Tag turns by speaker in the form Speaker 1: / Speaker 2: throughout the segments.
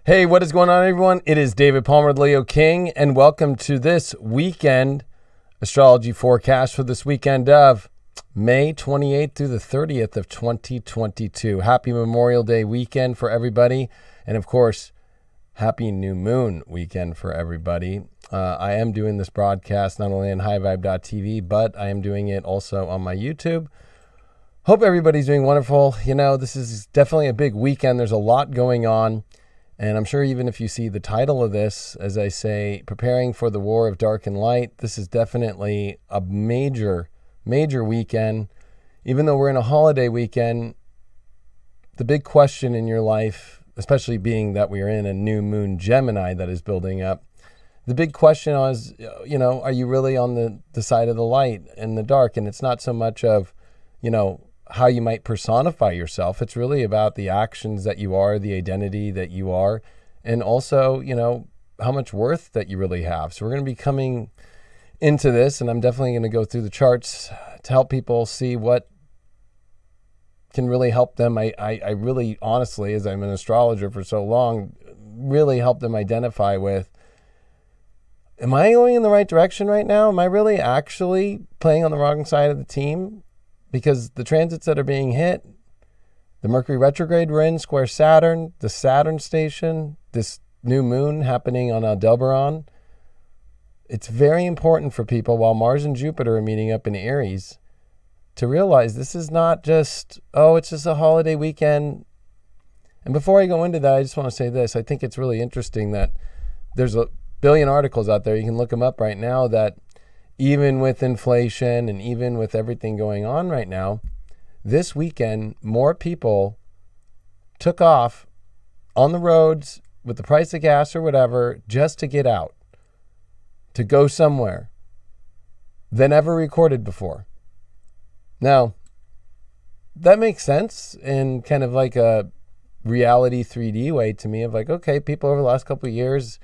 Speaker 1: Hey, what is going on, everyone? It is David Palmer, Leo King, and welcome to this weekend astrology forecast for this weekend of May 28th through the 30th of 2022. Happy Memorial Day weekend for everybody, and of course, happy new moon weekend for everybody. I am doing this broadcast not only on highvibe.tv, but I am doing it also on my YouTube. Hope everybody's doing wonderful. You know, this is definitely a big weekend. There's a lot going on. And I'm sure even if you see the title of this, as I say, Preparing for the War of Dark and Light, this is definitely a major weekend. Even though we're in a holiday weekend, the big question in your life, especially being that we're in a new moon Gemini that is building up, the big question is, you know, are you really on the side of the light and the dark? And it's not so much of, you know, how you might personify yourself. It's really about the actions that you are, the identity that you are, and also, you know, how much worth that you really have. So we're going to be coming into this, and I'm definitely going to go through the charts to help people see what can really help them. I really, honestly, as I'm an astrologer for so long, really help them identify with, am I going in the right direction right now? Am I really actually playing on the wrong side of the team? Because the transits that are being hit, the Mercury retrograde we're in, square Saturn, the Saturn station, this new moon happening on Aldebaran, it's very important for people while Mars and Jupiter are meeting up in Aries to realize this is not just, it's just a holiday weekend. And before I go into that, I just want to say this. I think it's really interesting that there's a billion articles out there. You can look them up right now that even with inflation and even with everything going on right now, this weekend, more people took off on the roads with the price of gas or whatever just to get out, to go somewhere than ever recorded before. Now, that makes sense in kind of like a reality 3D way to me of like, okay, people over the last couple of years.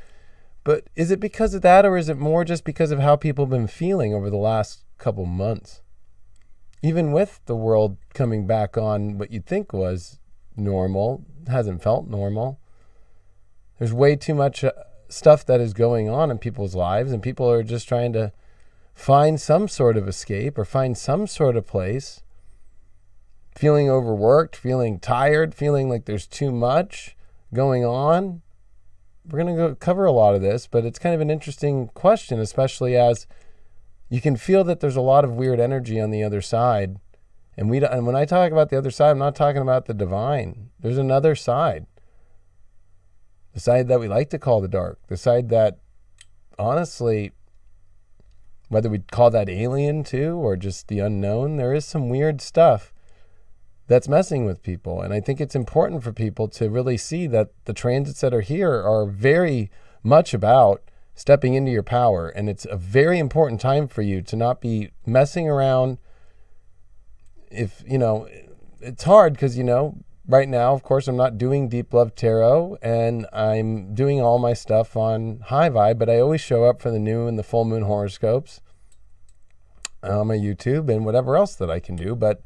Speaker 1: But is it because of that, or is it more just because of how people have been feeling over the last couple months? Even with the world coming back on what you'd think was normal, hasn't felt normal. There's way too much stuff that is going on in people's lives, and people are just trying to find some sort of escape or find some sort of place, feeling overworked, feeling tired, feeling like there's too much going on. We're going to go cover a lot of this, but it's kind of an interesting question, especially as you can feel that there's a lot of weird energy on the other side. And when I talk about the other side, I'm not talking about the divine. There's another side. The side that we like to call the dark. The side that, honestly, whether we call that alien too, or just the unknown, there is some weird stuff that's messing with people. And I think it's important for people to really see that the transits that are here are very much about stepping into your power. And it's a very important time for you to not be messing around. If, you know, it's hard because, you know, right now, of course, I'm not doing Deep Love Tarot and I'm doing all my stuff on High Vibe, but I always show up for the new and the full moon horoscopes on my YouTube and whatever else that I can do. But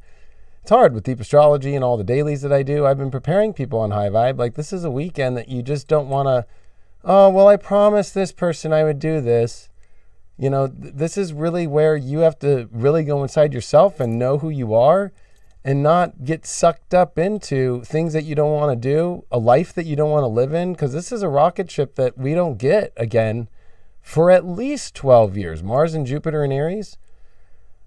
Speaker 1: it's hard with deep astrology and all the dailies that I do. I've been preparing people on High Vibe. Like, this is a weekend that you just don't want to, I promised this person I would do this. You know, this is really where you have to really go inside yourself and know who you are and not get sucked up into things that you don't want to do, a life that you don't want to live in, because this is a rocket ship that we don't get again for at least 12 years. Mars and Jupiter in Aries.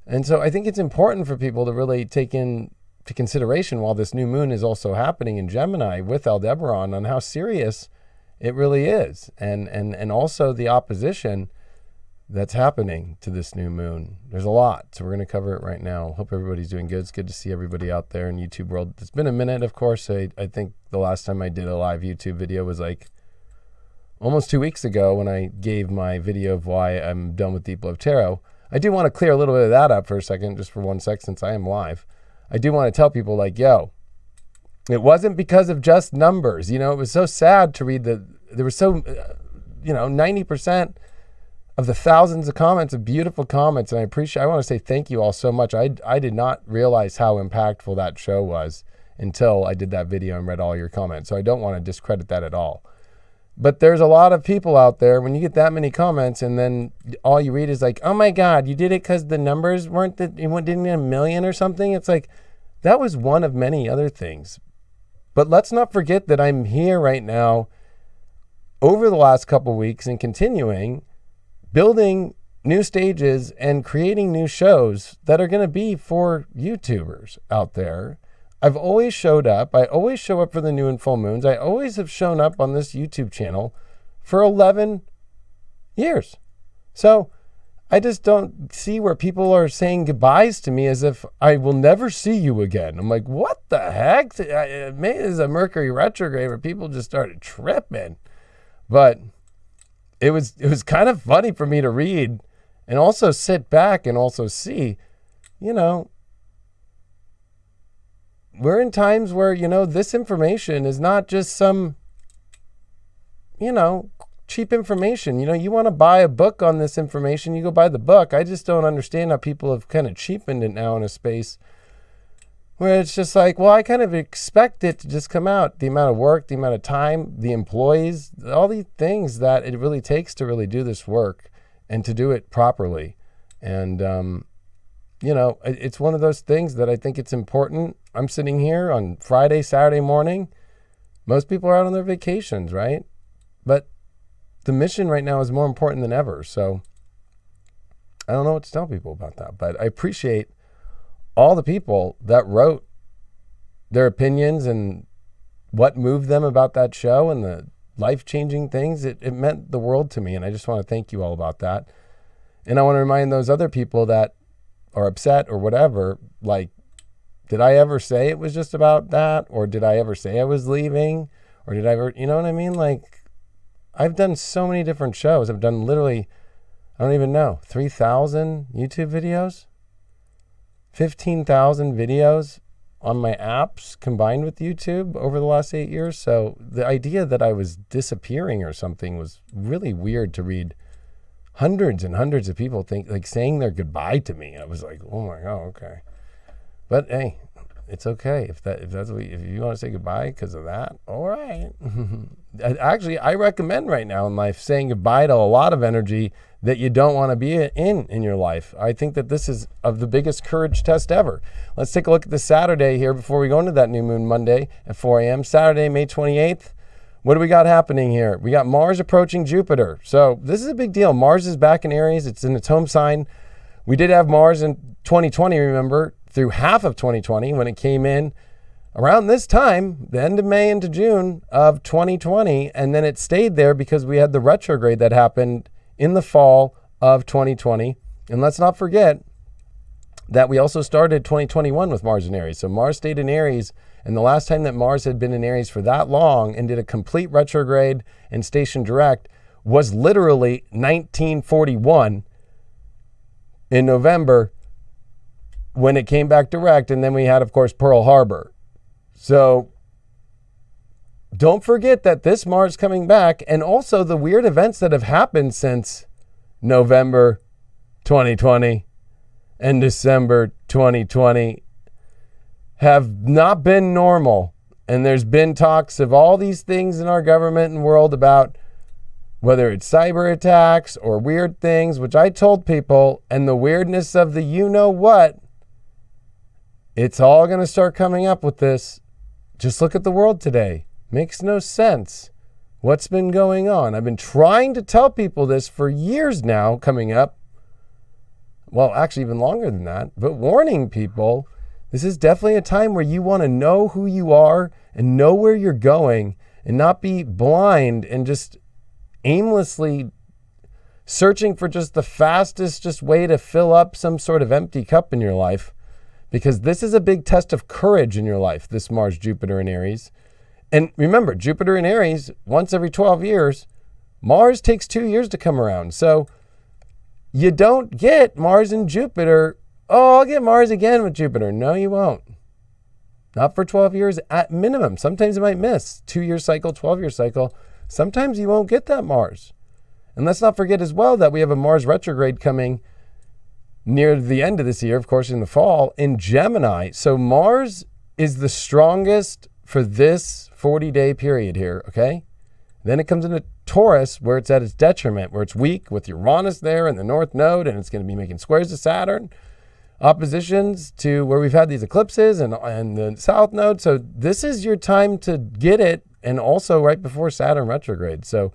Speaker 1: And so I think it's important for people to really take into consideration while this new moon is also happening in Gemini with Aldebaran on how serious it really is. And also the opposition that's happening to this new moon. There's a lot. So we're going to cover it right now. Hope everybody's doing good. It's good to see everybody out there in YouTube world. It's been a minute, of course. I think the last time I did a live YouTube video was like almost 2 weeks ago when I gave my video of why I'm done with Deep Love Tarot. I do want to clear a little bit of that up for a second, just for 1 sec, since I am live. I do want to tell people, like, it wasn't because of just numbers. You know, it was so sad to read there was so, 90% of the thousands of comments, of beautiful comments, and I want to say thank you all so much. I did not realize how impactful that show was until I did that video and read all your comments. So I don't want to discredit that at all.
Speaker 2: But there's a lot of people out there, when you get that many comments and then all you read is like, oh my God, you did it because the numbers didn't get a million or something. It's like, that was one of many other things. But let's not forget that I'm here right now over the last couple of weeks and continuing building new stages and creating new shows that are going to be for YouTubers out there. I've always showed up. I always show up for the new and full moons. I always have shown up on this YouTube channel for 11 years. So I just don't see where people are saying goodbyes to me as if I will never see you again. I'm like, what the heck? Maybe it's a Mercury retrograde where people just started tripping. But it was kind of funny for me to read and also sit back and also see, we're in times where, this information is not just some, cheap information. You want to buy a book on this information, you go buy the book. I just don't understand how people have kind of cheapened it now in a space where it's just like, well, I kind of expect it to just come out. The amount of work, the amount of time, the employees, all these things that it really takes to really do this work and to do it properly. And, it's one of those things that I think it's important. I'm sitting here on Friday, Saturday morning. Most people are out on their vacations, right? But the mission right now is more important than ever. So I don't know what to tell people about that, but I appreciate all the people that wrote their opinions and what moved them about that show and the life-changing things. It meant the world to me, and I just want to thank you all about that. And I want to remind those other people that are upset or whatever, like, did I ever say it was just about that? Or did I ever say I was leaving? Or did I ever, you know what I mean? Like, I've done so many different shows. I've done literally, I don't even know, 3,000 YouTube videos, 15,000 videos on my apps combined with YouTube over the last 8 years. So the idea that I was disappearing or something was really weird to read. Hundreds and hundreds of people saying their goodbye to me. I was like, oh my God, okay. But hey, it's okay if you want to say goodbye because of that. All right. Actually, I recommend right now in life saying goodbye to a lot of energy that you don't want to be in your life. I think that this is of the biggest courage test ever. Let's take a look at the Saturday here before we go into that new moon Monday at 4 a.m. Saturday, May 28th. What do we got happening here? We got Mars approaching Jupiter. So this is a big deal. Mars is back in Aries. It's in its home sign. We did have Mars in 2020, remember, through half of 2020 when it came in around this time, the end of May into June of 2020. And then it stayed there because we had the retrograde that happened in the fall of 2020. And let's not forget that we also started 2021 with Mars in Aries. So Mars stayed in Aries. And the last time that Mars had been in Aries for that long and did a complete retrograde and station direct was literally 1941 in November when it came back direct. And then we had, of course, Pearl Harbor. So don't forget that this Mars coming back, and also the weird events that have happened since November 2020 and December 2020 have not been normal. And there's been talks of all these things in our government and world about whether it's cyber attacks or weird things, which I told people, and the weirdness of the you-know-what, it's all going to start coming up with this. Just look at the world today. Makes no sense. What's been going on? I've been trying to tell people this for years now coming up. Well, actually even longer than that, but warning people, this is definitely a time where you want to know who you are and know where you're going and not be blind and just aimlessly searching for just the fastest just way to fill up some sort of empty cup in your life. Because this is a big test of courage in your life, this Mars, Jupiter, and Aries. And remember, Jupiter in Aries, once every 12 years, Mars takes 2 years to come around. So you don't get Mars and Jupiter. Oh, I'll get Mars again with Jupiter. No, you won't. Not for 12 years at minimum. Sometimes you might miss 2-year cycle, 12-year cycle. Sometimes you won't get that Mars. And let's not forget as well that we have a Mars retrograde coming near the end of this year, of course, in the fall, in Gemini. So Mars is the strongest for this 40-day period here, okay? Then it comes into Taurus, where it's at its detriment, where it's weak with Uranus there in the North Node, and it's going to be making squares to Saturn, oppositions to where we've had these eclipses and the South Node. So this is your time to get it, and also right before Saturn retrograde. So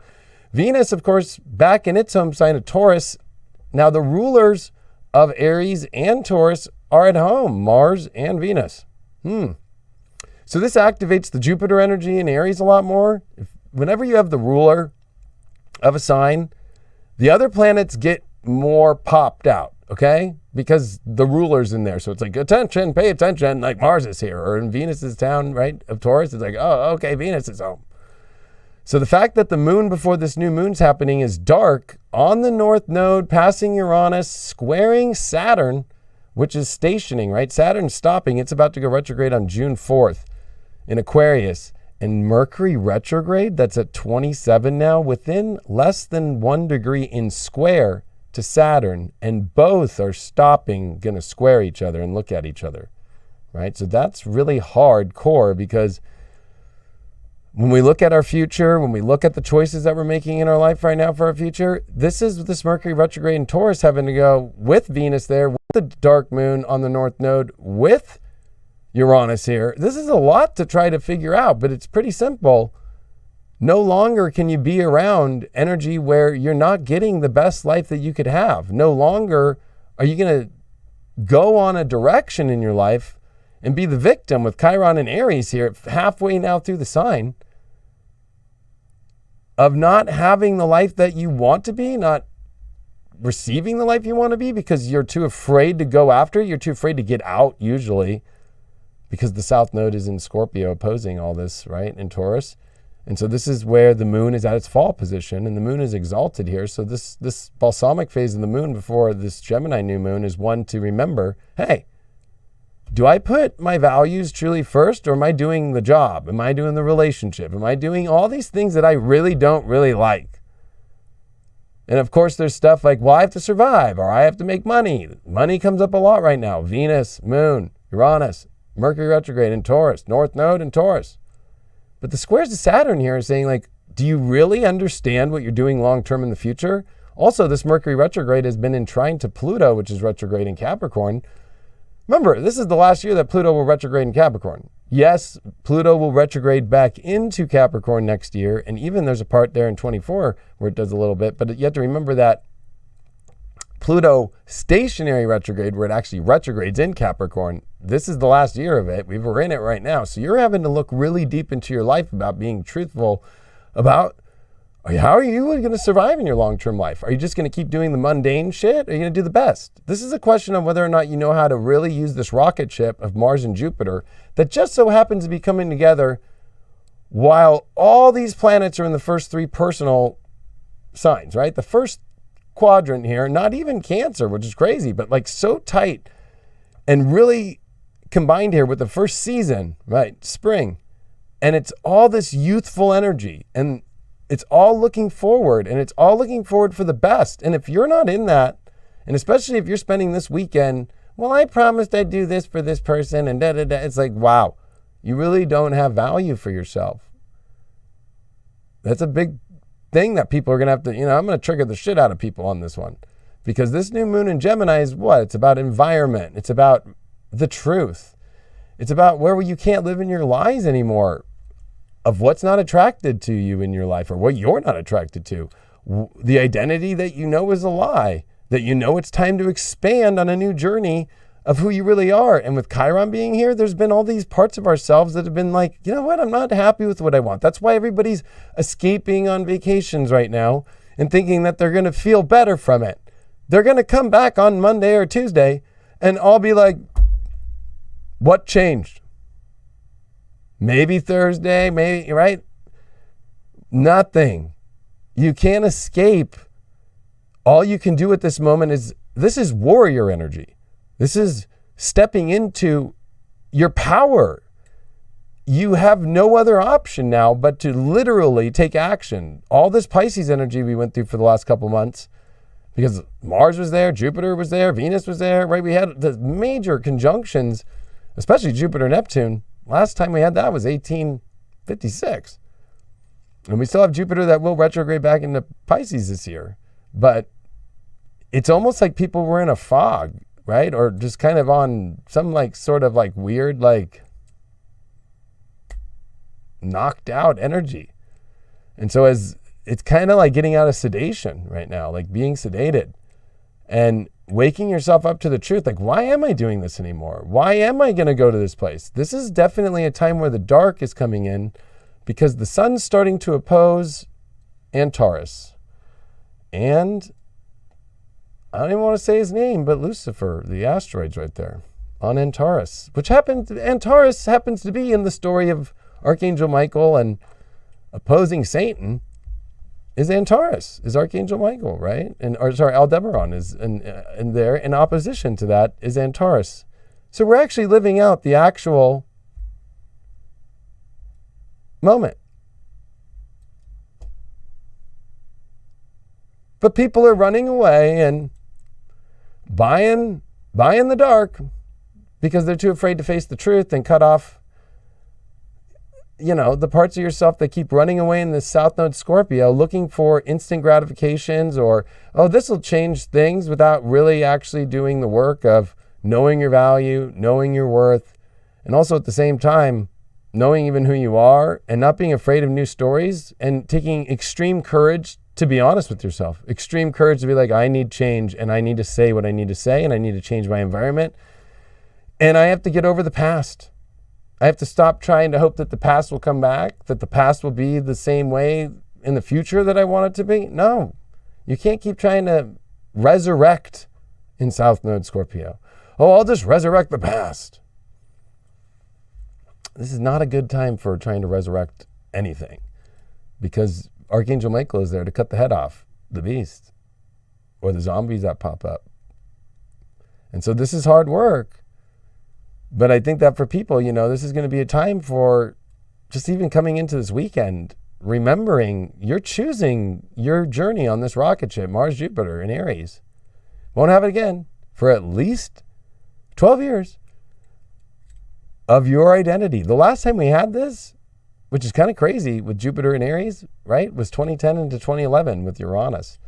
Speaker 2: Venus, of course, back in its home sign of Taurus. Now the rulers of Aries and Taurus are at home, Mars and Venus. So this activates the Jupiter energy in Aries a lot more. Whenever you have the ruler of a sign, the other planets get more popped out, okay? Because the ruler's in there. So it's like, attention, pay attention, like Mars is here. Or in Venus's town, right, of Taurus, it's like, oh, okay, Venus is home. So the fact that the moon before this new moon's happening is dark on the North Node, passing Uranus, squaring Saturn, which is stationing, right? Saturn's stopping. It's about to go retrograde on June 4th in Aquarius. And Mercury retrograde, that's at 27 now, within less than 1 degree in square to Saturn. And both are stopping, going to square each other and look at each other, right? So that's really hardcore, because when we look at our future, when we look at the choices that we're making in our life right now for our future, this is this Mercury retrograde in Taurus having to go with Venus there, with the dark moon on the North Node, with Uranus here. This is a lot to try to figure out, but it's pretty simple. No longer can you be around energy where you're not getting the best life that you could have. No longer are you going to go on a direction in your life and be the victim with Chiron and Aries here halfway now through the sign of not having the life that you want to be, not receiving the life you want to be because you're too afraid to go after it. You're too afraid to get out, usually, because the South Node is in Scorpio opposing all this, right, in Taurus. And so this is where the moon is at its fall position, and the moon is exalted here. So this balsamic phase of the moon before this Gemini new moon is one to remember, hey, do I put my values truly first, or am I doing the job? Am I doing the relationship? Am I doing all these things that I really don't really like? And of course, there's stuff like, well, I have to survive, or I have to make money. Money comes up a lot right now. Venus, moon, Uranus, Mercury retrograde in Taurus, North Node in Taurus. But the squares to Saturn here are saying, like, do you really understand what you're doing long-term in the future? Also, this Mercury retrograde has been in trine to Pluto, which is retrograde in Capricorn. Remember, this is the last year that Pluto will retrograde in Capricorn. Yes, Pluto will retrograde back into Capricorn next year, and even there's a part there in 24 where it does a little bit, but you have to remember that Pluto stationary retrograde, where it actually retrogrades in Capricorn, this is the last year of it. We're in it right now. So you're having to look really deep into your life about being truthful about how are you going to survive in your long-term life? Are you just going to keep doing the mundane shit? Or are you going to do the best? This is a question of whether or not you know how to really use this rocket ship of Mars and Jupiter that just so happens to be coming together while all these planets are in the first 3 personal signs, right? The first quadrant here, not even Cancer, which is crazy, but like so tight and really combined here with the first season, right? Spring. And it's all this youthful energy, and it's all looking forward, and it's all looking forward for the best. And if you're not in that, and especially if you're spending this weekend, well, I promised I'd do this for this person, and da-da-da. It's like, wow, you really don't have value for yourself. That's a big thing that people are going to have to, I'm going to trigger the shit out of people on this one. Because this new moon in Gemini is what? It's about environment. It's about the truth. It's about where you can't live in your lies anymore, of what's not attracted to you in your life, or what you're not attracted to. The identity that you know is a lie, that you know it's time to expand on a new journey of who you really are. And with Chiron being here, there's been all these parts of ourselves that have been like, you know what, I'm not happy with what I want. That's why everybody's escaping on vacations right now and thinking that they're going to feel better from it. They're going to come back on Monday or Tuesday and all be like, what changed? Maybe Thursday, maybe, right? Nothing. You can't escape. All you can do at this moment is, this is warrior energy. This is stepping into your power. You have no other option now but to literally take action. All this Pisces energy we went through for the last couple months, because Mars was there, Jupiter was there, Venus was there, right? We had the major conjunctions, especially Jupiter and Neptune. Last time we had that was 1856. And we still have Jupiter that will retrograde back into Pisces this year. But it's almost like people were in a fog, right? Or just kind of on some like sort of like weird, like knocked out energy. And so as it's kind of like getting out of sedation right now, like being sedated and waking yourself up to the truth. Like, why am I doing this anymore? Why am I going to go to this place? This is definitely a time where the dark is coming in because the sun's starting to oppose Antares. And I don't even want to say his name, but Lucifer, the asteroid's right there on Antares, Antares happens to be in the story of Archangel Michael, and opposing Satan is Antares, is Archangel Michael, right? Aldebaran is in there. In opposition to that is Antares. So we're actually living out the actual moment. But people are running away and buying the dark because they're too afraid to face the truth and cut off, the parts of yourself that keep running away in this South Node Scorpio, looking for instant gratifications or, this will change things, without really actually doing the work of knowing your value, knowing your worth, and also at the same time, knowing even who you are and not being afraid of new stories and taking extreme courage to be honest with yourself, extreme courage to be like, I need change and I need to say what I need to say and I need to change my environment. And I have to get over the past. I have to stop trying to hope that the past will come back, that the past will be the same way in the future that I want it to be. No, you can't keep trying to resurrect in South Node Scorpio. I'll just resurrect the past. This is not a good time for trying to resurrect anything because Archangel Michael is there to cut the head off the beast or the zombies that pop up. And so this is hard work. But I think that for people, this is going to be a time for just even coming into this weekend, remembering you're choosing your journey on this rocket ship, Mars, Jupiter, in Aries. Won't have it again for at least 12 years of your identity. The last time we had this, which is kind of crazy with Jupiter in Aries, right, was 2010 into 2011 with Uranus.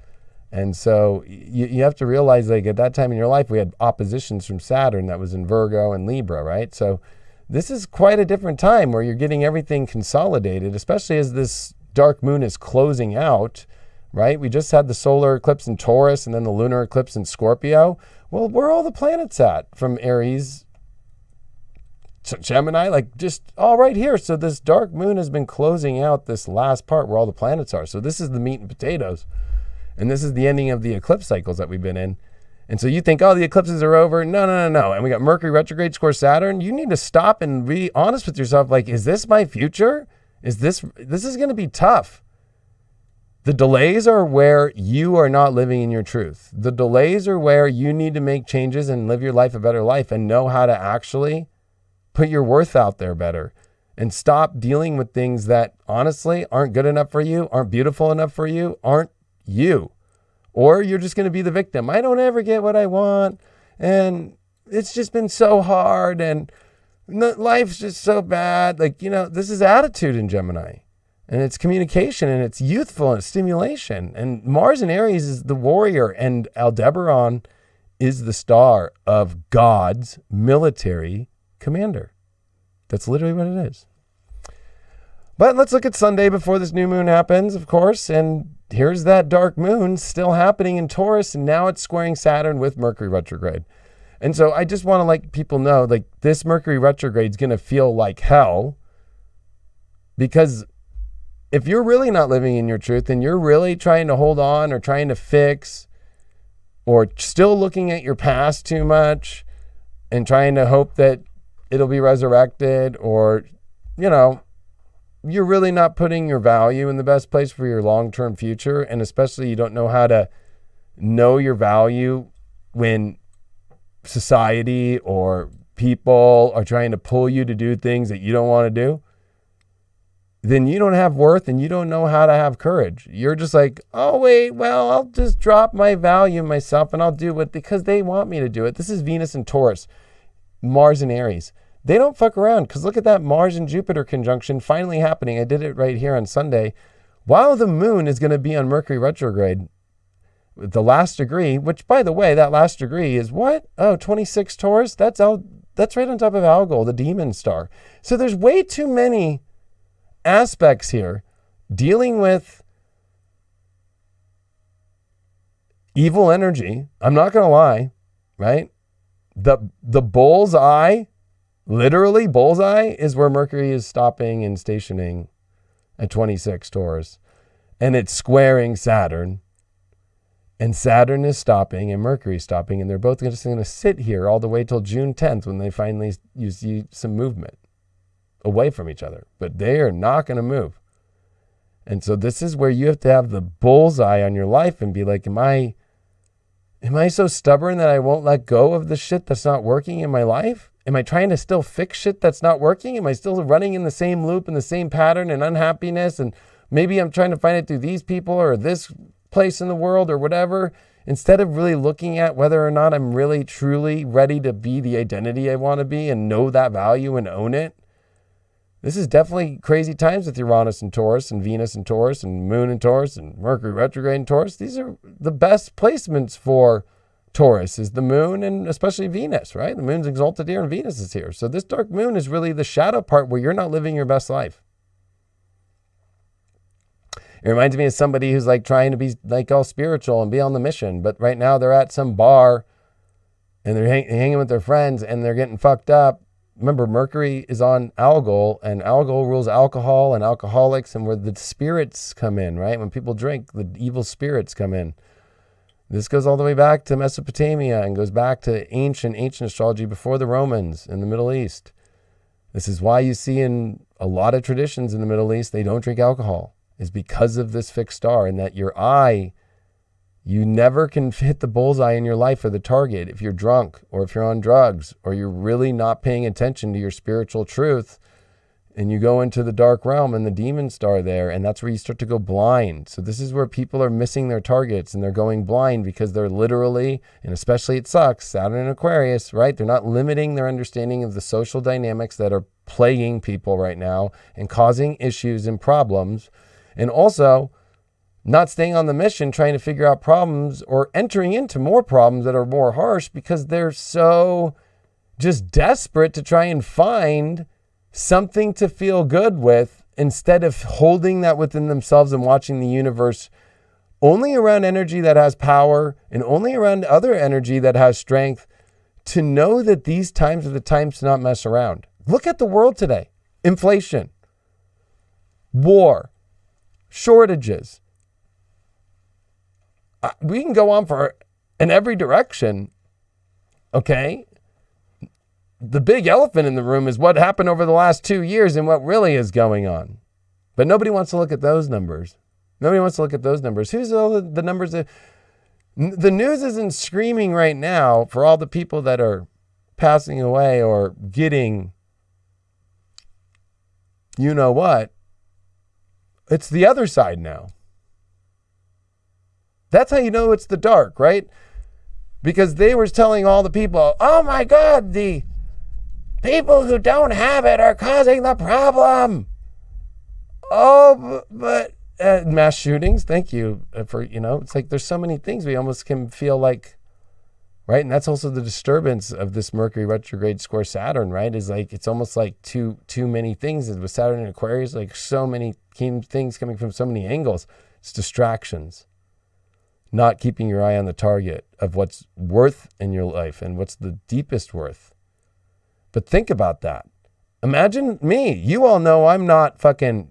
Speaker 2: And so you have to realize, like, at that time in your life, we had oppositions from Saturn that was in Virgo and Libra, right? So this is quite a different time where you're getting everything consolidated, especially as this dark moon is closing out, right? We just had the solar eclipse in Taurus and then the lunar eclipse in Scorpio. Well, where are all the planets at from Aries to Gemini? Like, just all right here. So this dark moon has been closing out this last part where all the planets are. So this is the meat and potatoes. And this is the ending of the eclipse cycles that we've been in. And so you think, the eclipses are over. No. And we got Mercury retrograde square Saturn. You need to stop and be honest with yourself. Like, is this my future? This is going to be tough. The delays are where you are not living in your truth. The delays are where you need to make changes and live your life a better life and know how to actually put your worth out there better and stop dealing with things that honestly aren't good enough for you, aren't beautiful enough for you, aren't you. Or you're just going to be the victim. I don't ever get what I want. And it's just been so hard. And life's just so bad. Like, this is attitude in Gemini. And it's communication. And it's youthful. And it's stimulation. And Mars in Aries is the warrior. And Aldebaran is the star of God's military commander. That's literally what it is. But let's look at Sunday before this new moon happens, of course. And here's that dark moon still happening in Taurus, and now it's squaring Saturn with Mercury retrograde. And so I just want to let people know, like, this Mercury retrograde is going to feel like hell, because if you're really not living in your truth and you're really trying to hold on or trying to fix or still looking at your past too much and trying to hope that it'll be resurrected, or, you're really not putting your value in the best place for your long-term future. And especially you don't know how to know your value when society or people are trying to pull you to do things that you don't want to do. Then you don't have worth and you don't know how to have courage. You're just like, I'll just drop my value in myself and I'll do it because they want me to do it. This is Venus and Taurus, Mars and Aries. They don't fuck around, because look at that Mars and Jupiter conjunction finally happening. I did it right here on Sunday while the moon is going to be on Mercury retrograde, the last degree, which by the way, that last degree is what? Oh, 26 Taurus? That's right on top of Algol, the demon star. So there's way too many aspects here dealing with evil energy. I'm not going to lie, right? The bullseye, literally bullseye, is where Mercury is stopping and stationing at 26 Taurus. And it's squaring Saturn. And Saturn is stopping and Mercury is stopping. And they're both just going to sit here all the way till June 10th when they finally see some movement away from each other. But they are not going to move. And so this is where you have to have the bullseye on your life and be like, am I so stubborn that I won't let go of the shit that's not working in my life? Am I trying to still fix shit that's not working? Am I still running in the same loop and the same pattern and unhappiness? And maybe I'm trying to find it through these people or this place in the world or whatever, instead of really looking at whether or not I'm really truly ready to be the identity I want to be and know that value and own it. This is definitely crazy times with Uranus and Taurus and Venus and Taurus and Moon and Taurus and Mercury retrograde and Taurus. These are the best placements for Taurus, is the Moon and especially Venus, right? The Moon's exalted here and Venus is here. So this dark moon is really the shadow part where you're not living your best life. It reminds me of somebody who's like trying to be like all spiritual and be on the mission, but right now they're at some bar and they're hanging with their friends and they're getting fucked up. Remember, Mercury is on Algol, and Algol rules alcohol and alcoholics, and where the spirits come in, right? When people drink, the evil spirits come in. This goes all the way back to Mesopotamia and goes back to ancient astrology before the Romans in the Middle East. This is why you see in a lot of traditions in the Middle East, they don't drink alcohol, is because of this fixed star, and that your eye, you never can hit the bullseye in your life or the target if you're drunk or if you're on drugs or you're really not paying attention to your spiritual truth, and you go into the dark realm and the demon star there, and that's where you start to go blind. So this is where people are missing their targets and they're going blind because they're literally, and especially it sucks, Saturn and Aquarius, right? They're not limiting their understanding of the social dynamics that are plaguing people right now and causing issues and problems. And also not staying on the mission, trying to figure out problems or entering into more problems that are more harsh because they're so just desperate to try and find something to feel good with instead of holding that within themselves and watching the universe only around energy that has power and only around other energy that has strength, to know that these times are the times to not mess around. Look at the world today. Inflation, war, shortages. We can go on in every direction, okay? The big elephant in the room is what happened over the last 2 years and what really is going on. But nobody wants to look at those numbers. Nobody wants to look at those numbers. Who's all the numbers? The news isn't screaming right now for all the people that are passing away or getting, you know what? It's the other side now. That's how you know it's the dark, right? Because they were telling all the people, oh my God, the people who don't have it are causing the problem. Oh, but mass shootings, thank you for, it's like there's so many things we almost can feel like, right? And that's also the disturbance of this Mercury retrograde square Saturn, right? Is like, it's almost like too many things. With Saturn and Aquarius, like so many things coming from so many angles. It's distractions. Not keeping your eye on the target of what's worth in your life and what's the deepest worth. But think about that. Imagine me. You all know I'm not fucking...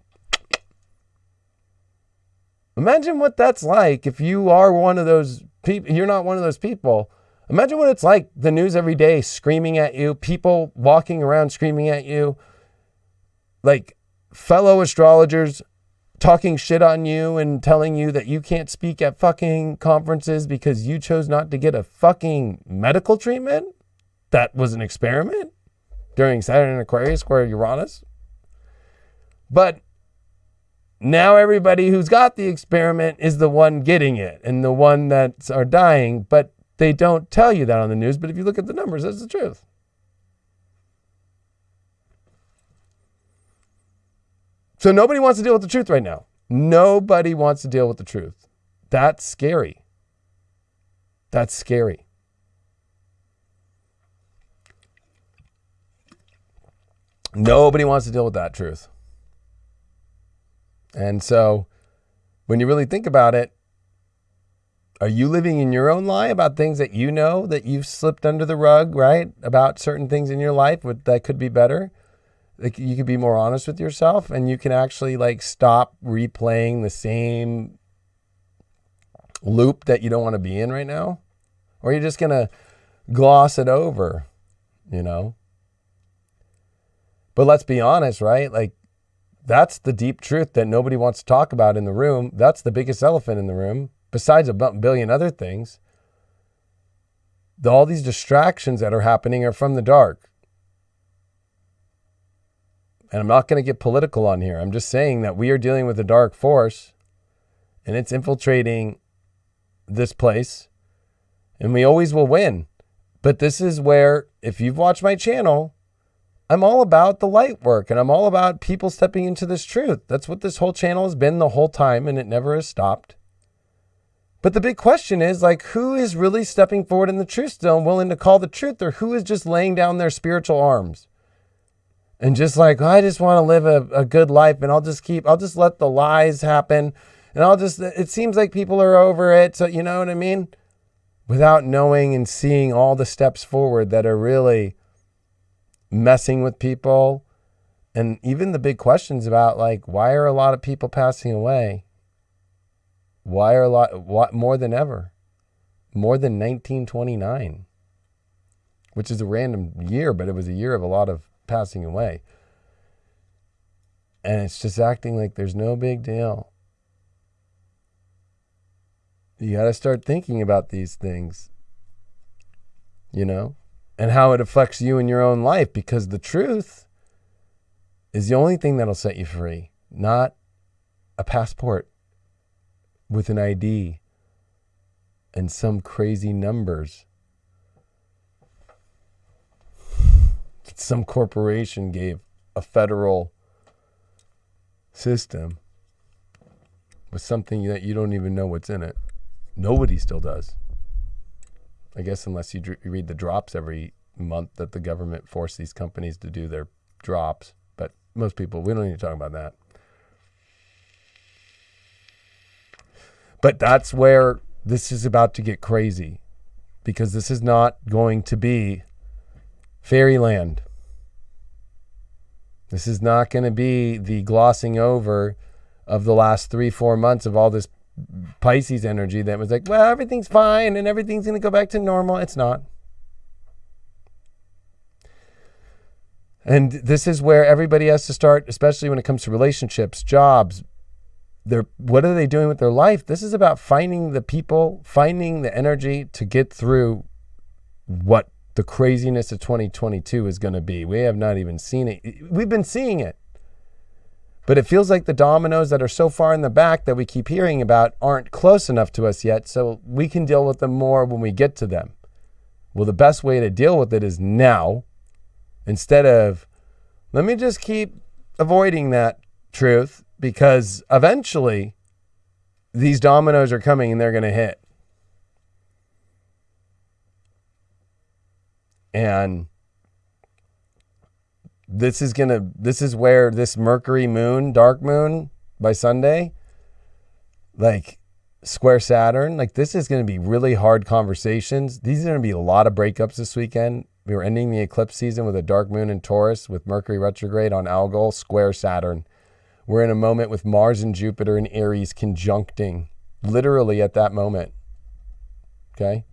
Speaker 2: Imagine what that's like if you are one of those people. You're not one of those people. Imagine what it's like, the news every day screaming at you, people walking around screaming at you, like fellow astrologers talking shit on you and telling you that you can't speak at fucking conferences because you chose not to get a fucking medical treatment. That was an experiment during Saturn and Aquarius square Uranus. But now everybody who's got the experiment is the one getting it and the one that are dying, but they don't tell you that on the news. But if you look at the numbers, that's the truth. So nobody wants to deal with the truth right now. Nobody wants to deal with the truth. That's scary. That's scary. Nobody wants to deal with that truth. And so when you really think about it, are you living in your own lie about things that you know that you've slipped under the rug, right? About certain things in your life that could be better? Like you could be more honest with yourself and you can actually like stop replaying the same loop that you don't want to be in right now? Or you're just going to gloss it over, you know? But let's be honest, right? Like that's the deep truth that nobody wants to talk about in the room. That's the biggest elephant in the room, besides a billion other things. All these distractions that are happening are from the dark. And I'm not going to get political on here. I'm just saying that we are dealing with a dark force and it's infiltrating this place and we always will win. But this is where, if you've watched my channel, I'm all about the light work and I'm all about people stepping into this truth. That's what this whole channel has been the whole time and it never has stopped. But the big question is like, who is really stepping forward in the truth still and willing to call the truth, or who is just laying down their spiritual arms and just like, I just want to live a good life and I'll just let the lies happen. And it seems like people are over it. So you know what I mean? Without knowing and seeing all the steps forward that are really messing with people. And even the big questions about like, why are a lot of people passing away? Why are more than ever? More than 1929, which is a random year, but it was a year of a lot of passing away. And it's just acting like there's no big deal. You got to start thinking about these things, you know, and how it affects you in your own life, because the truth is the only thing that'll set you free, not a passport with an ID and some crazy numbers. Some corporation gave a federal system with something that you don't even know what's in it. Nobody still does. I guess unless you read the drops every month that the government forced these companies to do their drops. But most people, we don't need to talk about that. But that's where this is about to get crazy, because this is not going to be fairyland. This is not going to be the glossing over of the last 3-4 months of all this Pisces energy that was like, well, everything's fine and everything's going to go back to normal. It's not. And this is where everybody has to start, especially when it comes to relationships, jobs. What are they doing with their life? This is about finding the people, finding the energy to get through what the craziness of 2022 is going to be. We have not even seen it. We've been seeing it. But it feels like the dominoes that are so far in the back that we keep hearing about aren't close enough to us yet, so we can deal with them more when we get to them. Well, the best way to deal with it is now, instead of, let me just keep avoiding that truth, because eventually these dominoes are coming and they're going to hit. And this is where this Mercury moon, dark moon by Sunday, like square Saturn, like this is going to be really hard conversations. These are going to be a lot of breakups this weekend. We were ending the eclipse season with a dark moon in Taurus with Mercury retrograde on Algol, square Saturn. We're in a moment with Mars and Jupiter and Aries conjuncting literally at that moment. Okay?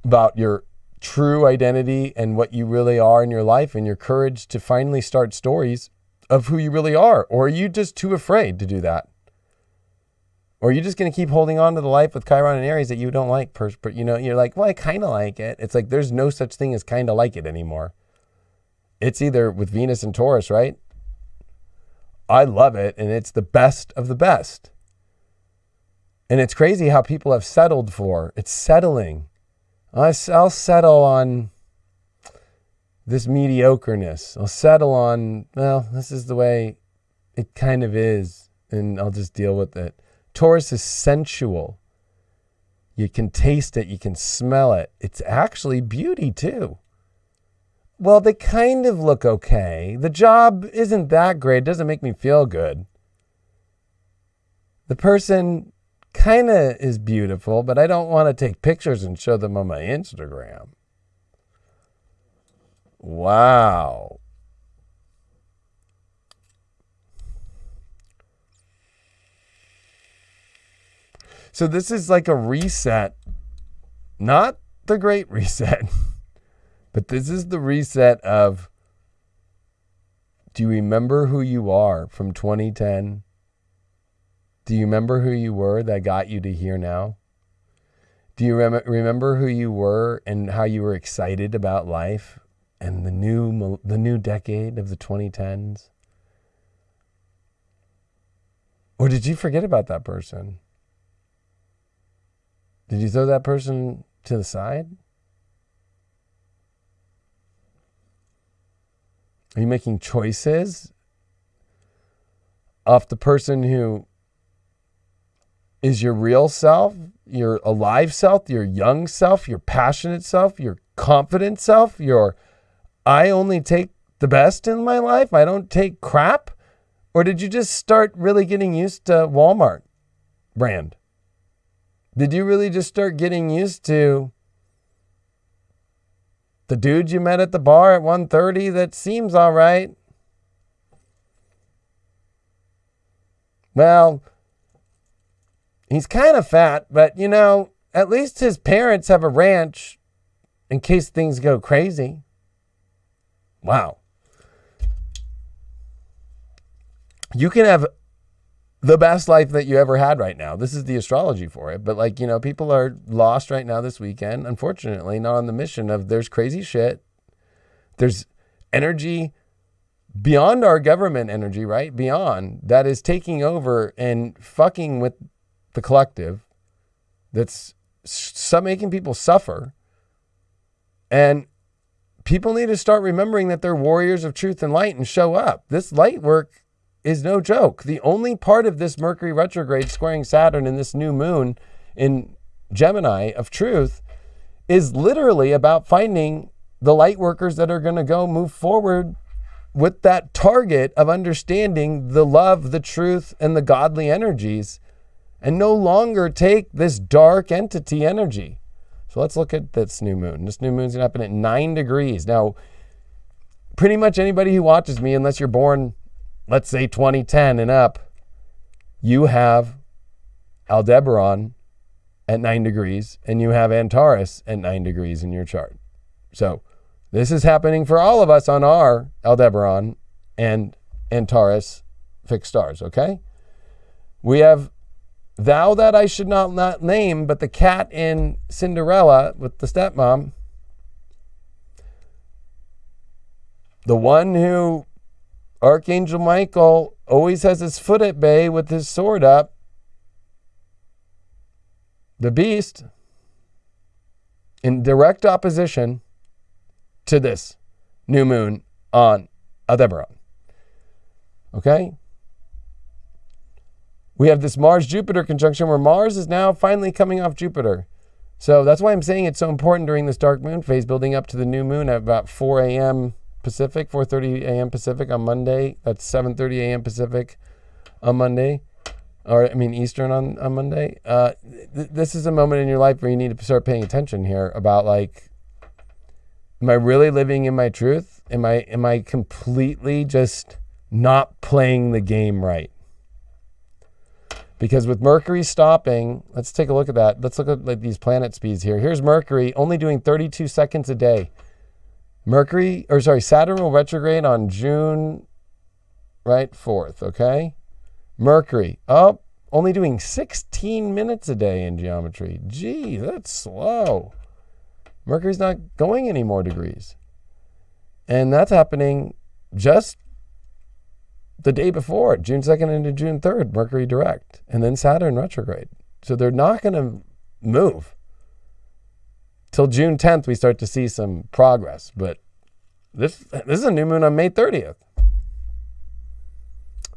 Speaker 2: About your true identity and what you really are in your life and your courage to finally start stories of who you really are. Or are you just too afraid to do that? Or are you just going to keep holding on to the life with Chiron and Aries that you don't like? You know, you're like, well, I kind of like it. It's like there's no such thing as kind of like it anymore. It's either with Venus and Taurus, right? I love it, and it's the best of the best. And it's crazy how people have settled for. It's settling. I'll settle on this mediocreness. I'll settle on, well, this is the way it kind of is. and I'll just deal with it. Taurus is sensual. You can taste it. You can smell it. It's actually beauty too. Well, they kind of look okay. The job isn't that great. It doesn't make me feel good. The person kind of is beautiful, but I don't want to take pictures and show them on my Instagram. Wow. So this is like a reset, not the great reset, but this is the reset of, do you remember who you are from 2010? Do you remember who you were that got you to here now? Do you remember who you were and how you were excited about life and the new decade of the 2010s? Or did you forget about that person? Did you throw that person to the side? Are you making choices off the person who is your real self, your alive self, your young self, your passionate self, your confident self, your I only take the best in my life, I don't take crap? Or did you just start really getting used to Walmart brand? Did you really just start getting used to the dude you met at the bar at 1:30 that seems all right? Well, he's kind of fat, but at least his parents have a ranch in case things go crazy. Wow. You can have the best life that you ever had right now. This is the astrology for it. But people are lost right now this weekend, unfortunately, not on the mission of there's crazy shit. There's energy beyond our government energy, right? Beyond that is taking over and fucking with the collective. That's making people suffer. And people need to start remembering that they're warriors of truth and light and show up. This light work is no joke. The only part of this Mercury retrograde squaring Saturn and this new moon in Gemini of truth is literally about finding the light workers that are going to go move forward with that target of understanding the love, the truth, and the godly energies, and no longer take this dark entity energy. So let's look at this new moon. This new moon's going to happen at 9 degrees. Now, pretty much anybody who watches me, unless you're born, let's say 2010 and up, you have Aldebaran at 9 degrees and you have Antares at 9 degrees in your chart. So this is happening for all of us on our Aldebaran and Antares fixed stars, okay? We have thou that I should not name, but the cat in Cinderella with the stepmom, the one who Archangel Michael always has his foot at bay with his sword up. The beast in direct opposition to this new moon on Aldebaran. Okay? We have this Mars-Jupiter conjunction where Mars is now finally coming off Jupiter. So that's why I'm saying it's so important during this dark moon phase, building up to the new moon at about 4 a.m. Pacific, 4:30 a.m. Pacific on Monday. That's 7:30 a.m. Pacific on Monday, Eastern on Monday. This is a moment in your life where you need to start paying attention here about am I really living in my truth? Am I completely just not playing the game right? Because with Mercury stopping, let's take a look at that. Let's look at these planet speeds here. Here's Mercury only doing 32 seconds a day. Saturn will retrograde on June 4th, okay? Mercury, only doing 16 minutes a day in geometry. Gee, that's slow. Mercury's not going any more degrees. And that's happening just the day before, June 2nd into June 3rd, Mercury direct, and then Saturn retrograde. So they're not going to move. Till June 10th, we start to see some progress. But this is a new moon on May 30th.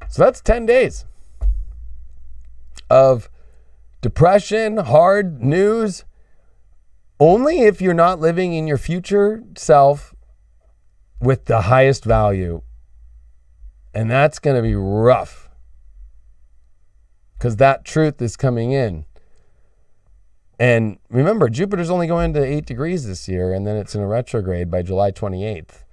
Speaker 2: So that's 10 days. of depression, hard news, only if you're not living in your future self with the highest value. And that's going to be rough because that truth is coming in. And remember, Jupiter's only going to 8 degrees this year, and then it's in a retrograde by July 28th.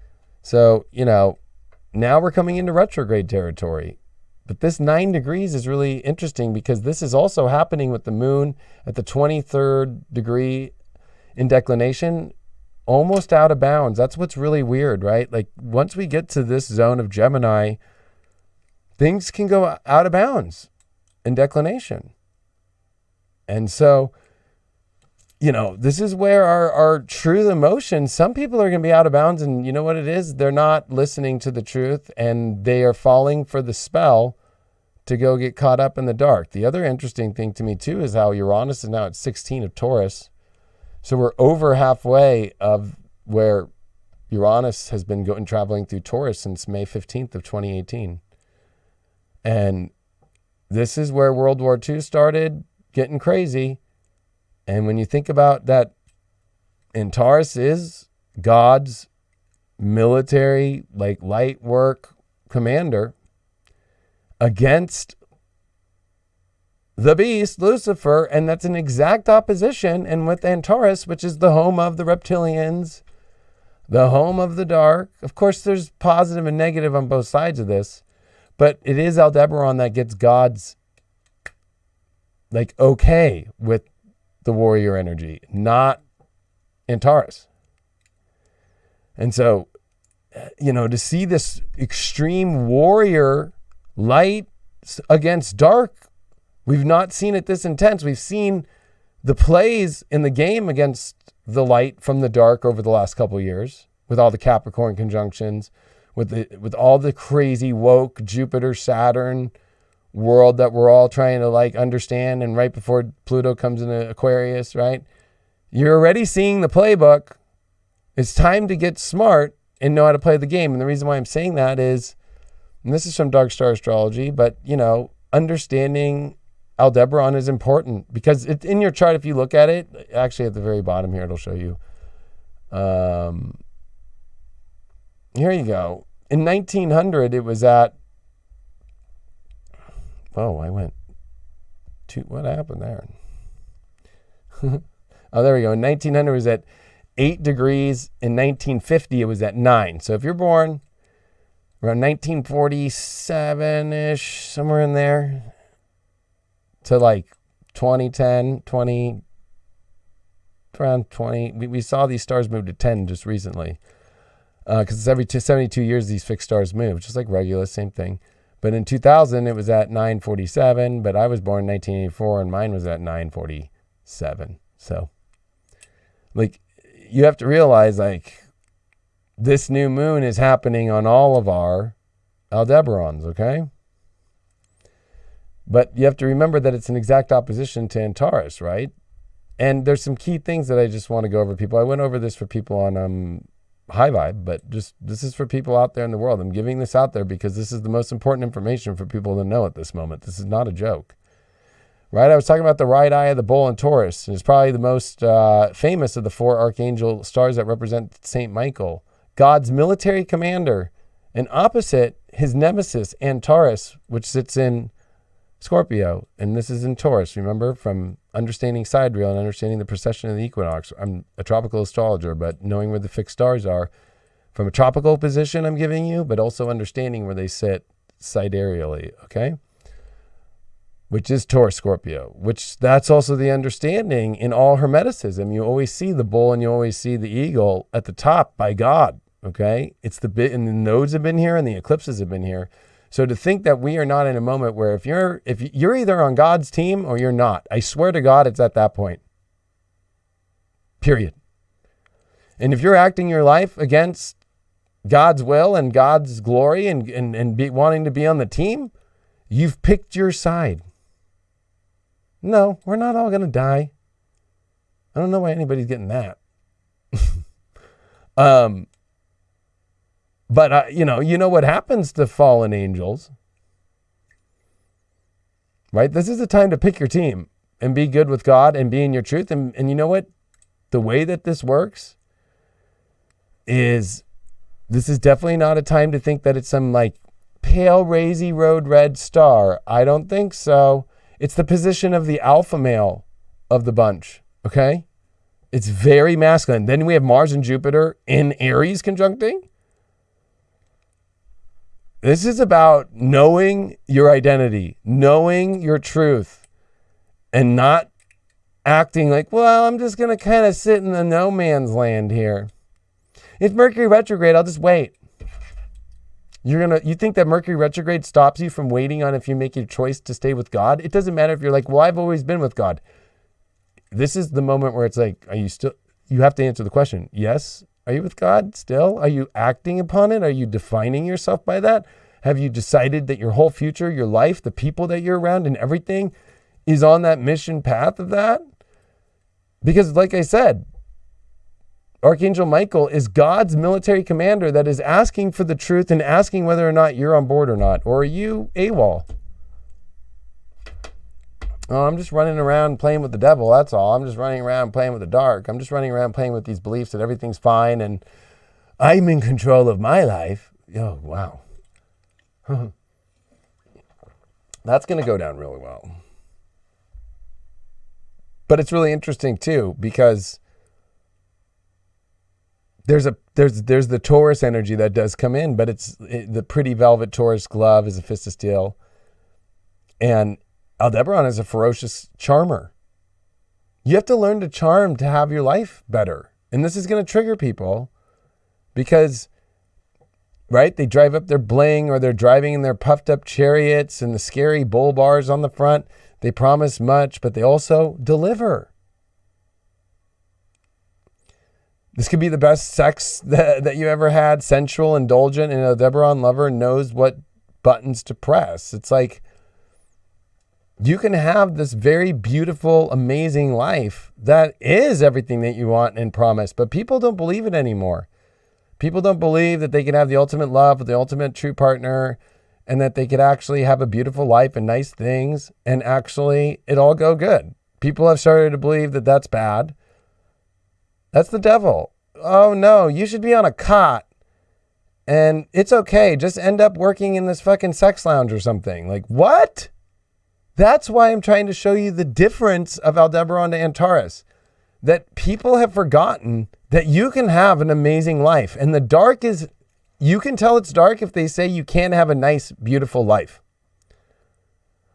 Speaker 2: So, now we're coming into retrograde territory. But this 9 degrees is really interesting because this is also happening with the moon at the 23rd degree in declination, almost out of bounds. That's what's really weird, right? Like once we get to this zone of Gemini, things can go out of bounds in declination. And so, this is where our true emotions, some people are going to be out of bounds, and you know what it is? They're not listening to the truth, and they are falling for the spell to go get caught up in the dark. The other interesting thing to me too is how Uranus is now at 16 of Taurus. So we're over halfway of where Uranus has been traveling through Taurus since May 15th of 2018. And this is where World War II started getting crazy. And when you think about that, Antares is God's military, light work commander against the beast, Lucifer, and that's an exact opposition. And with Antares, which is the home of the reptilians, the home of the dark, of course, there's positive and negative on both sides of this, but it is Aldebaran that gets God's okay with the warrior energy, not Antares. And so, to see this extreme warrior light against dark, we've not seen it this intense. We've seen the plays in the game against the light from the dark over the last couple of years with all the Capricorn conjunctions, with all the crazy woke Jupiter, Saturn world that we're all trying to understand. And right before Pluto comes into Aquarius, right? You're already seeing the playbook. It's time to get smart and know how to play the game. And the reason why I'm saying that is, and this is from Dark Star Astrology, but understanding Aldebaran is important because in your chart, if you look at it, actually at the very bottom here, it'll show you. Here you go. In 1900, it was at, what happened there? Oh, there we go. In 1900, it was at 8 degrees. In 1950, it was at 9. So if you're born around 1947-ish, somewhere in there, to 2010, around 20, we saw these stars move to 10 just recently. Because it's every 72 years these fixed stars move, just like Regulus, same thing. But in 2000, it was at 947, but I was born in 1984, and mine was at 947. So, you have to realize, this new moon is happening on all of our Aldebarans, okay? But you have to remember that it's an exact opposition to Antares, right? And there's some key things that I just want to go over people. I went over this for people on High Vibe, but just this is for people out there in the world. I'm giving this out there because this is the most important information for people to know at this moment. This is not a joke, right? I was talking about the right eye of the bull in Taurus. It's probably the most famous of the 4 archangel stars that represent Saint Michael, God's military commander, and opposite his nemesis Antares, which sits in Scorpio, and this is in Taurus. Remember, from understanding sidereal and understanding the precession of the equinox. I'm a tropical astrologer, but knowing where the fixed stars are from a tropical position I'm giving you, but also understanding where they sit sidereally, okay? Which is Taurus Scorpio, which that's also the understanding in all Hermeticism. You always see the bull and you always see the eagle at the top by God, okay? It's the bit, and the nodes have been here and the eclipses have been here. So to think that we are not in a moment where if you're either on God's team or you're not, I swear to God, it's at that point. Period. And if you're acting your life against God's will and God's glory and wanting to be on the team, you've picked your side. No, we're not all going to die. I don't know why anybody's getting that. But you know what happens to fallen angels? right? This is the time to pick your team and be good with God and be in your truth. And you know what? The way that this works is, this is definitely not a time to think that it's some like pale, razy road red star. I don't think so. It's the position of the alpha male of the bunch, okay? It's very masculine. Then we have Mars and Jupiter in Aries conjuncting. This is about knowing your identity, knowing your truth, and not acting like, well, I'm just going to kind of sit in the no man's land here. If Mercury retrograde, I'll just wait. You think that Mercury retrograde stops you from waiting on if you make your choice to stay with God? It doesn't matter if you're like, well, I've always been with God. This is the moment where it's like, you have to answer the question. Yes. Are you with God still? Are you acting upon it? Are you defining yourself by that? Have you decided that your whole future, your life, the people that you're around and everything is on that mission path of that? Because like I said, Archangel Michael is God's military commander that is asking for the truth and asking whether or not you're on board or not. Or are you AWOL? Oh, I'm just running around playing with the devil. That's all. I'm just running around playing with the dark. I'm just running around playing with these beliefs that everything's fine and I'm in control of my life. Oh, wow. That's going to go down really well. But it's really interesting too, because there's the Taurus energy that does come in, but the pretty velvet Taurus glove is a fist of steel. And Aldebaran is a ferocious charmer. You have to learn to charm to have your life better. And this is going to trigger people because, right, they drive up their bling or they're driving in their puffed up chariots and the scary bull bars on the front. They promise much, but they also deliver. This could be the best sex that you ever had, sensual, indulgent, and a Aldebaran lover knows what buttons to press. It's like, you can have this very beautiful, amazing life that is everything that you want and promise, but people don't believe it anymore. People don't believe that they can have the ultimate love with the ultimate true partner and that they could actually have a beautiful life and nice things and actually it all go good. People have started to believe that that's bad. That's the devil. Oh no, you should be on a cot and it's okay. Just end up working in this fucking sex lounge or something. Like, what? That's why I'm trying to show you the difference of Aldebaran to Antares. That people have forgotten that you can have an amazing life. And the dark is, you can tell it's dark if they say you can't have a nice, beautiful life.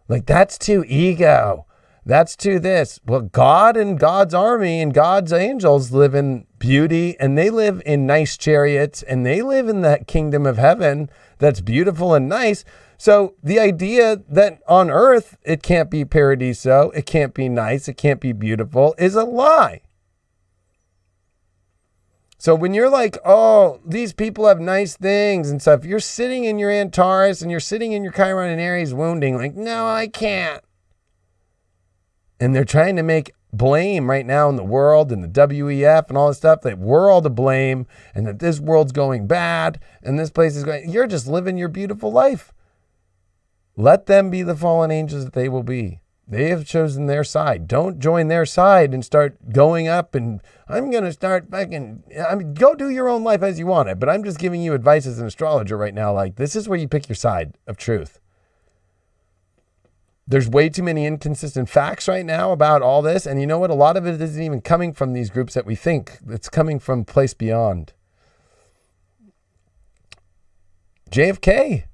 Speaker 2: Like, that's too ego. That's too this. Well, God and God's army and God's angels live in beauty and they live in nice chariots and they live in that kingdom of heaven that's beautiful and nice. So the idea that on earth it can't be paradiso, it can't be nice, it can't be beautiful is a lie. So when you're like, oh, these people have nice things and stuff, you're sitting in your Antares and you're sitting in your Chiron and Aries wounding, like, no, I can't. And they're trying to make blame right now in the world and the WEF and all this stuff that we're all to blame and that this world's going bad and this place is going, you're just living your beautiful life. Let them be the fallen angels that they will be. They have chosen their side. Don't join their side and start going up and I'm going to start fucking, go do your own life as you want it. But I'm just giving you advice as an astrologer right now. Like, this is where you pick your side of truth. There's way too many inconsistent facts right now about all this. And you know what? A lot of it isn't even coming from these groups that we think. It's coming from place beyond. JFK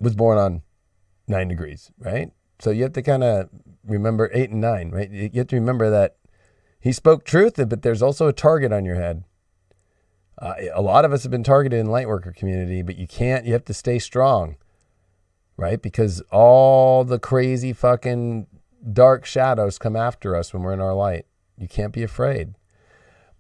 Speaker 2: was born on 9 degrees, right? So you have to kind of remember 8 and 9, right? You have to remember that he spoke truth, but there's also a target on your head. A lot of us have been targeted in the Lightworker community, but you have to stay strong, right? Because all the crazy fucking dark shadows come after us when we're in our light. You can't be afraid.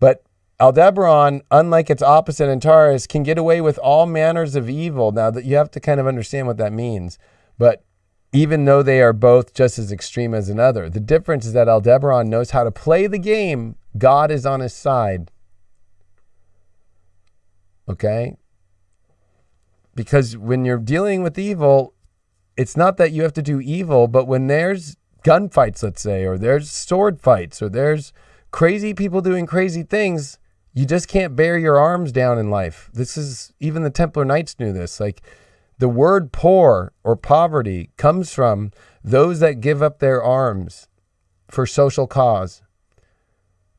Speaker 2: But Aldebaran, unlike its opposite Antares, can get away with all manners of evil. Now that you have to kind of understand what that means. But even though they are both just as extreme as another, the difference is that Aldebaran knows how to play the game. God is on his side. Okay? Because when you're dealing with evil, it's not that you have to do evil, but when there's gunfights, let's say, or there's sword fights, or there's crazy people doing crazy things, you just can't bear your arms down in life. This is, even the Templar Knights knew this. Like, the word poor or poverty comes from those that give up their arms for social cause,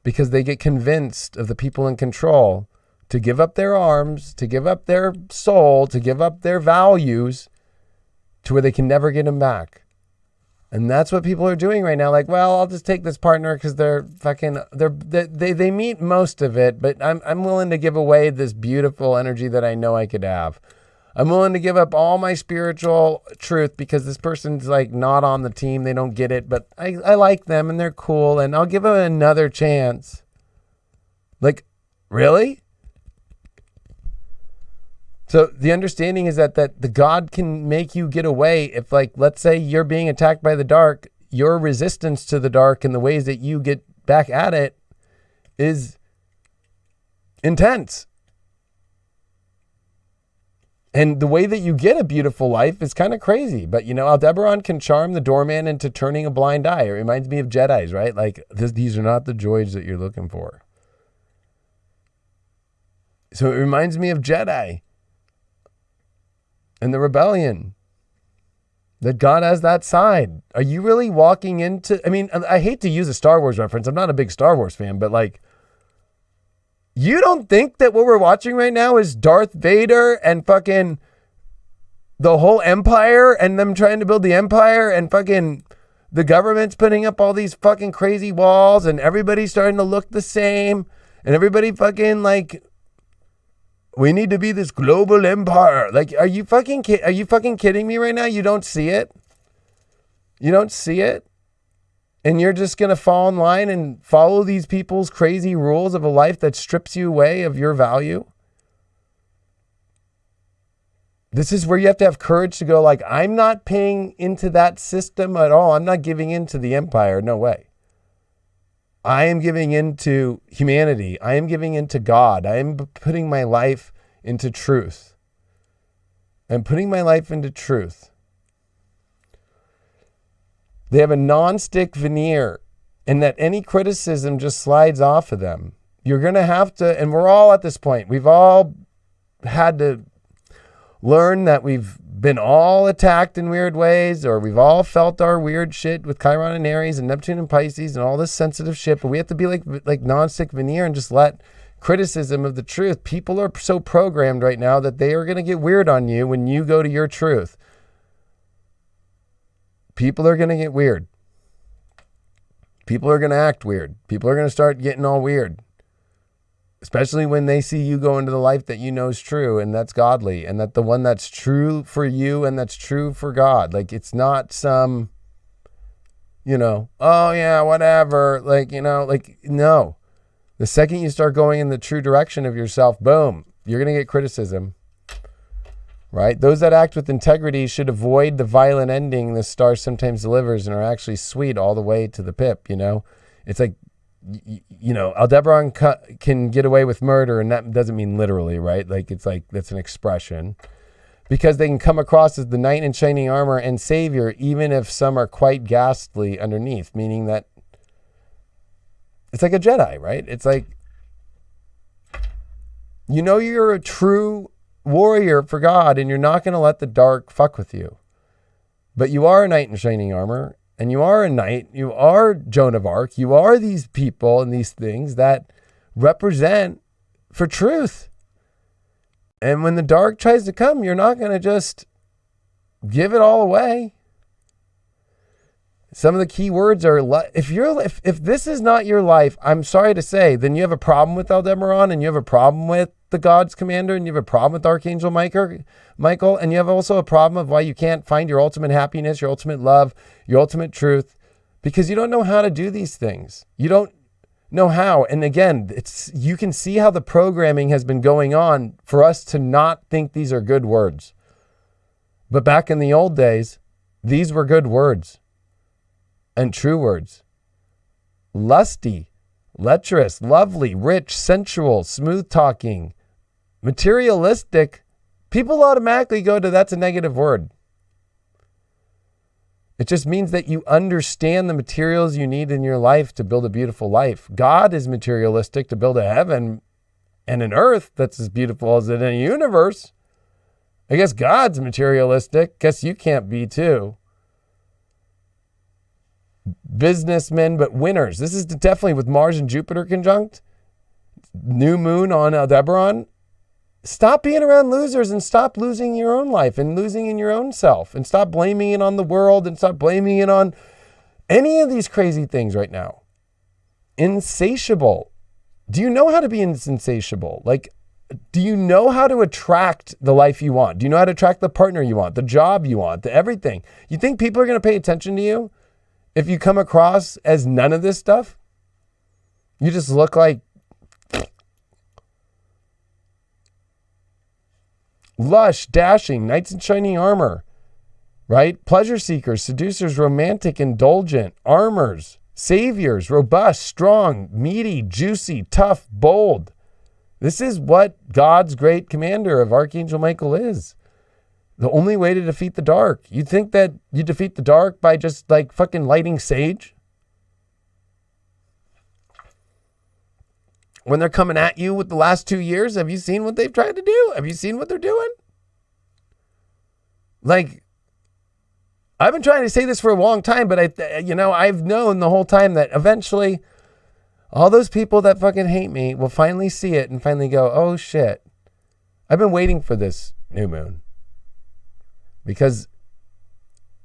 Speaker 2: because they get convinced of the people in control to give up their arms, to give up their soul, to give up their values to where they can never get them back. And that's what people are doing right now. Like, well, I'll just take this partner because they meet most of it, but I'm willing to give away this beautiful energy that I know I could have. I'm willing to give up all my spiritual truth because this person's like not on the team. They don't get it, but I like them and they're cool, and I'll give them another chance. Like, really? So the understanding is that the God can make you get away if, like, let's say you're being attacked by the dark, your resistance to the dark and the ways that you get back at it is intense. And the way that you get a beautiful life is kind of crazy. But, Aldebaran can charm the doorman into turning a blind eye. It reminds me of Jedis, right? Like, these are not the joys that you're looking for. So it reminds me of Jedi and the rebellion, that God has that side. Are you really walking into, I hate to use a Star Wars reference. I'm not a big Star Wars fan, but like, you don't think that what we're watching right now is Darth Vader and fucking the whole empire and them trying to build the empire and fucking the government's putting up all these fucking crazy walls and everybody's starting to look the same and everybody fucking like, we need to be this global empire. Like, are you fucking kidding me right now? You don't see it? You don't see it? And you're just going to fall in line and follow these people's crazy rules of a life that strips you away of your value? This is where you have to have courage to go, like, I'm not paying into that system at all. I'm not giving into the empire. No way. I am giving into humanity. I am giving into God. I am putting my life into truth. I'm putting my life into truth. They have a non-stick veneer, and that any criticism just slides off of them. You're going to have to, and we're all at this point. We've all had to learn that we've been all attacked in weird ways, or we've all felt our weird shit with Chiron and Aries and Neptune and Pisces and all this sensitive shit, but we have to be like non-stick veneer and just let criticism of the truth. People are so programmed right now that they are going to get weird on you when you go to your truth. People are going to get weird. People are going to act weird. People are going to start getting all weird. Especially when they see you go into the life that you know is true and that's godly, and that the one that's true for you and that's true for God. Like, it's not some, oh yeah, whatever. No. The second you start going in the true direction of yourself, boom, you're going to get criticism, right? Those that act with integrity should avoid the violent ending the star sometimes delivers and are actually sweet all the way to the pip, It's like, Aldebaran can get away with murder, and that doesn't mean literally, right? Like, it's like, that's an expression, because they can come across as the knight in shining armor and savior, even if some are quite ghastly underneath, meaning that it's like a Jedi, right? It's like, you're a true warrior for God, and you're not going to let the dark fuck with you, but you are a knight in shining armor. And you are a knight, you are Joan of Arc, you are these people and these things that represent for truth. And when the dark tries to come, you're not going to just give it all away. Some of the key words are, if this is not your life, I'm sorry to say, then you have a problem with Aldebaran, and you have a problem with the God's commander, and you have a problem with Archangel Michael, and you have also a problem of why you can't find your ultimate happiness, your ultimate love, your ultimate truth, because you don't know how to do these things. You don't know how. And again, you can see how the programming has been going on for us to not think these are good words. But back in the old days, these were good words and true words. Lusty, lecherous, lovely, rich, sensual, smooth talking, materialistic. People automatically go to, that's a negative word. It just means that you understand the materials you need in your life to build a beautiful life. God is materialistic to build a heaven and an earth that's as beautiful as in a universe. I guess God's materialistic. Guess you can't be too. Businessmen, but winners. This is definitely with Mars and Jupiter conjunct. New moon on Aldebaran. Stop being around losers and stop losing your own life and losing in your own self and stop blaming it on the world and stop blaming it on any of these crazy things right now. Insatiable. Do you know how to be insatiable? Like, do you know how to attract the life you want? Do you know how to attract the partner you want, the job you want, the everything? You think people are going to pay attention to you if you come across as none of this stuff? You just look like lush, dashing, knights in shining armor, right? Pleasure seekers, seducers, romantic, indulgent, armors, saviors, robust, strong, meaty, juicy, tough, bold. This is what God's great commander of Archangel Michael is. The only way to defeat the dark. You think that you defeat the dark by just like fucking lighting sage? When they're coming at you with the last 2 years, have you seen what they've tried to do? Have you seen what they're doing? Like, I've been trying to say this for a long time, but I've known the whole time that eventually all those people that fucking hate me will finally see it and finally go, oh shit, I've been waiting for this new moon. Because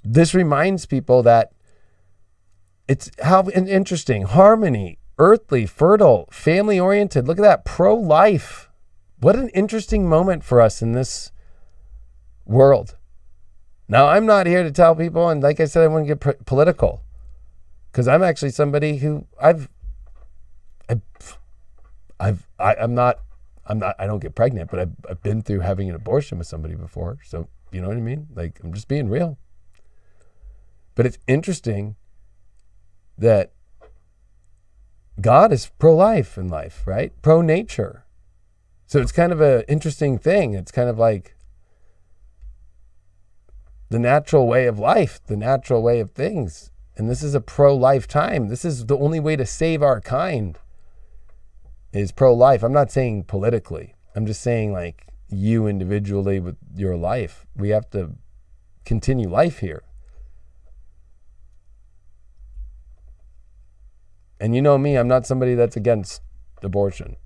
Speaker 2: this reminds people that it's how interesting, harmony, earthly, fertile, family-oriented. Look at that, pro-life. What an interesting moment for us in this world. Now, I'm not here to tell people, and like I said, I want to get political, because I'm actually somebody who I don't get pregnant, but I've been through having an abortion with somebody before. So, you know what I mean? Like, I'm just being real. But it's interesting that God is pro-life in life, right? Pro-nature. So it's kind of an interesting thing. It's kind of like the natural way of life, the natural way of things. And this is a pro-life time. This is the only way to save our kind is pro-life. I'm not saying politically. I'm just saying like you individually with your life. We have to continue life here. And you know me, I'm not somebody that's against abortion.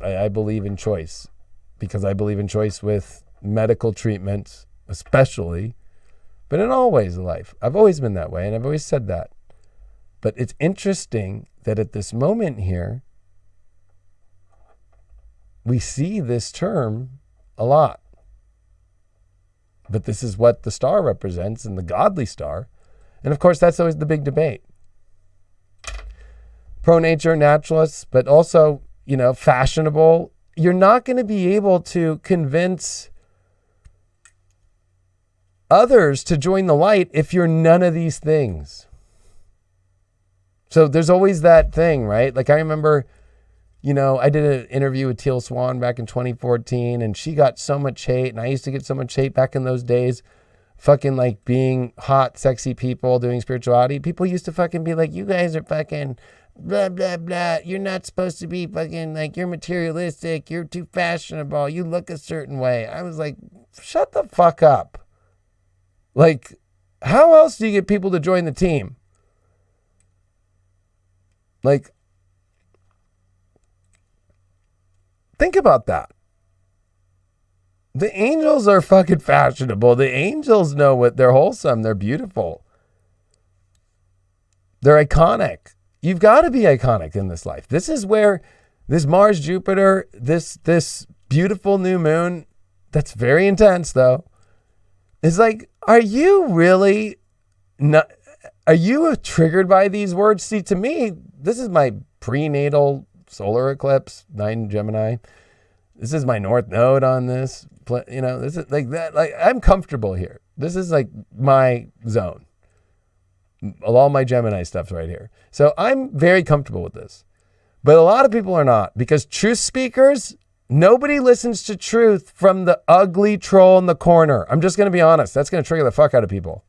Speaker 2: I believe in choice because I believe in choice with medical treatments, especially, but in all ways of life. I've always been that way and I've always said that. But it's interesting that at this moment here, we see this term a lot. But this is what the star represents and the godly star. And of course, that's always the big debate. Pro-nature, naturalists, but also, fashionable. You're not going to be able to convince others to join the light if you're none of these things. So there's always that thing, right? Like I remember, I did an interview with Teal Swan back in 2014 and she got so much hate and I used to get so much hate back in those days. Fucking like being hot, sexy people doing spirituality. People used to fucking be like, you guys are fucking blah, blah, blah. You're not supposed to be fucking like, you're materialistic. You're too fashionable. You look a certain way. I was like, shut the fuck up. Like, how else do you get people to join the team? Like, think about that. The angels are fucking fashionable. The angels know what they're wholesome. They're beautiful. They're iconic. You've got to be iconic in this life. This is where this Mars, Jupiter, this beautiful new moon, that's very intense though, is like, are you really not, are you triggered by these words? See, to me, this is my prenatal solar eclipse, 9 Gemini. This is my North Node on this. This is like that. Like I'm comfortable here. This is like my zone. All my Gemini stuff's right here. So I'm very comfortable with this. But a lot of people are not, because truth speakers, nobody listens to truth from the ugly troll in the corner. I'm just going to be honest. That's going to trigger the fuck out of people.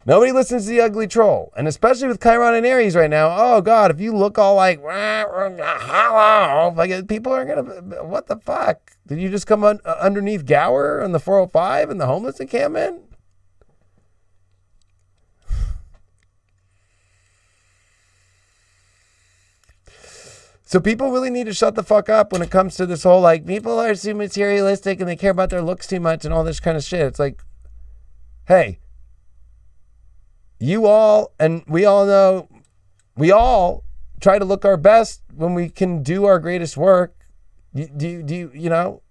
Speaker 2: Nobody listens to the ugly troll. And especially with Chiron and Aries right now, oh God, if you look all like, hello, like people are going to, what the fuck? Did you just come underneath Gower on the 405 and the homeless encampment? So people really need to shut the fuck up when it comes to this whole, like, people are too materialistic and they care about their looks too much and all this kind of shit. It's like, hey, you all, and we all know, we all try to look our best when we can do our greatest work. You know,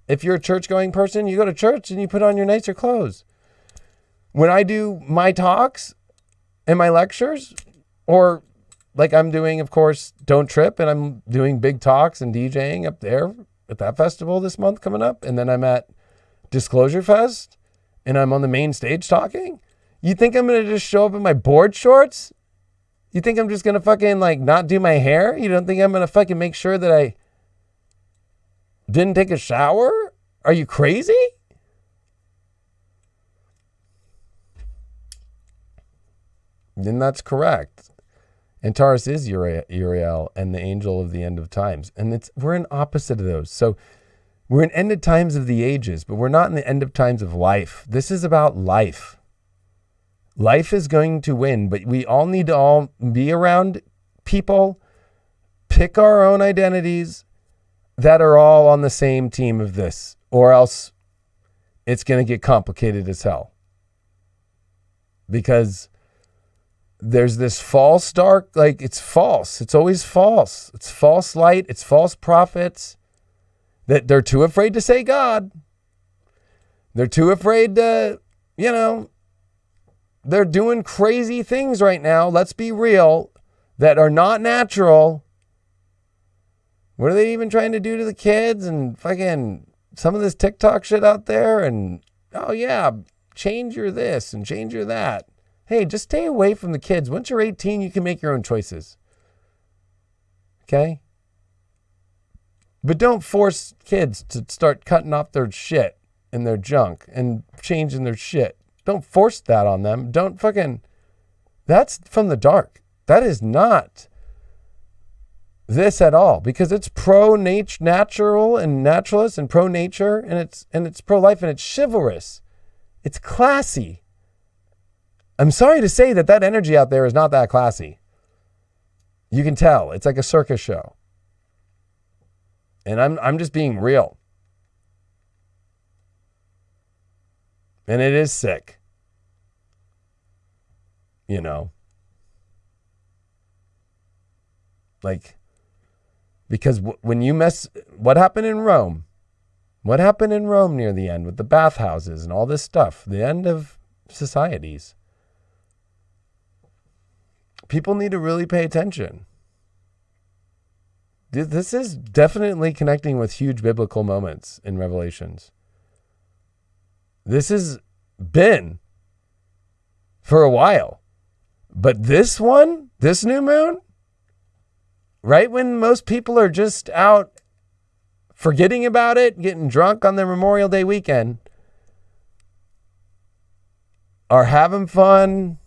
Speaker 2: if you're a church-going person, you go to church and you put on your nicer clothes. When I do my talks and my lectures, or like I'm doing, of course, Don't Trip, and I'm doing big talks and DJing up there at that festival this month coming up, and then I'm at Disclosure Fest, and I'm on the main stage talking. You think I'm going to just show up in my board shorts? You think I'm just going to fucking like not do my hair? You don't think I'm going to fucking make sure that I didn't take a shower? Are you crazy? Then that's correct. Antares is Uriel and the angel of the end of times. And we're in opposite of those. So we're in end of times of the ages, but we're not in the end of times of life. This is about life. Life is going to win, but we all need to all be around people, pick our own identities that are all on the same team of this, or else it's going to get complicated as hell. Because there's this false dark, like it's false. It's always false. It's false light. It's false prophets that they're too afraid to say God. They're too afraid to, you know, they're doing crazy things right now. Let's be real, that are not natural. What are they even trying to do to the kids? And fucking some of this TikTok shit out there. And, oh yeah, change your this and change your that. Hey, just stay away from the kids. Once you're 18, you can make your own choices. Okay? But don't force kids to start cutting off their shit and their junk and changing their shit. Don't force that on them. Don't fucking... That's from the dark. That is not this at all, because it's pro-natural and naturalist and pro-nature, and it's pro-life, and it's chivalrous. It's classy. I'm sorry to say that energy out there is not that classy. You can tell. It's like a circus show. And I'm just being real. And it is sick. You know. Like, because when you what happened in Rome? What happened in Rome near the end with the bathhouses and all this stuff? The end of societies. People need to really pay attention. This is definitely connecting with huge biblical moments in Revelations. This has been for a while. But this one, this new moon, right when most people are just out forgetting about it, getting drunk on their Memorial Day weekend, are having fun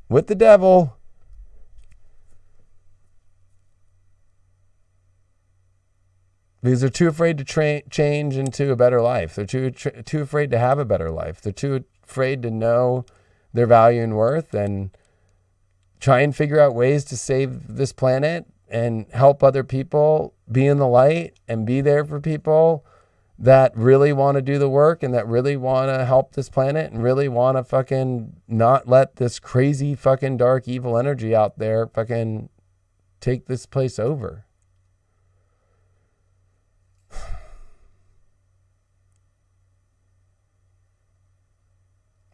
Speaker 2: with the devil, because they're too afraid to change into a better life. They're too afraid to have a better life. They're too afraid to know their value and worth and try and figure out ways to save this planet and help other people be in the light and be there for people that really want to do the work and that really want to help this planet and really want to fucking not let this crazy fucking dark evil energy out there fucking take this place over.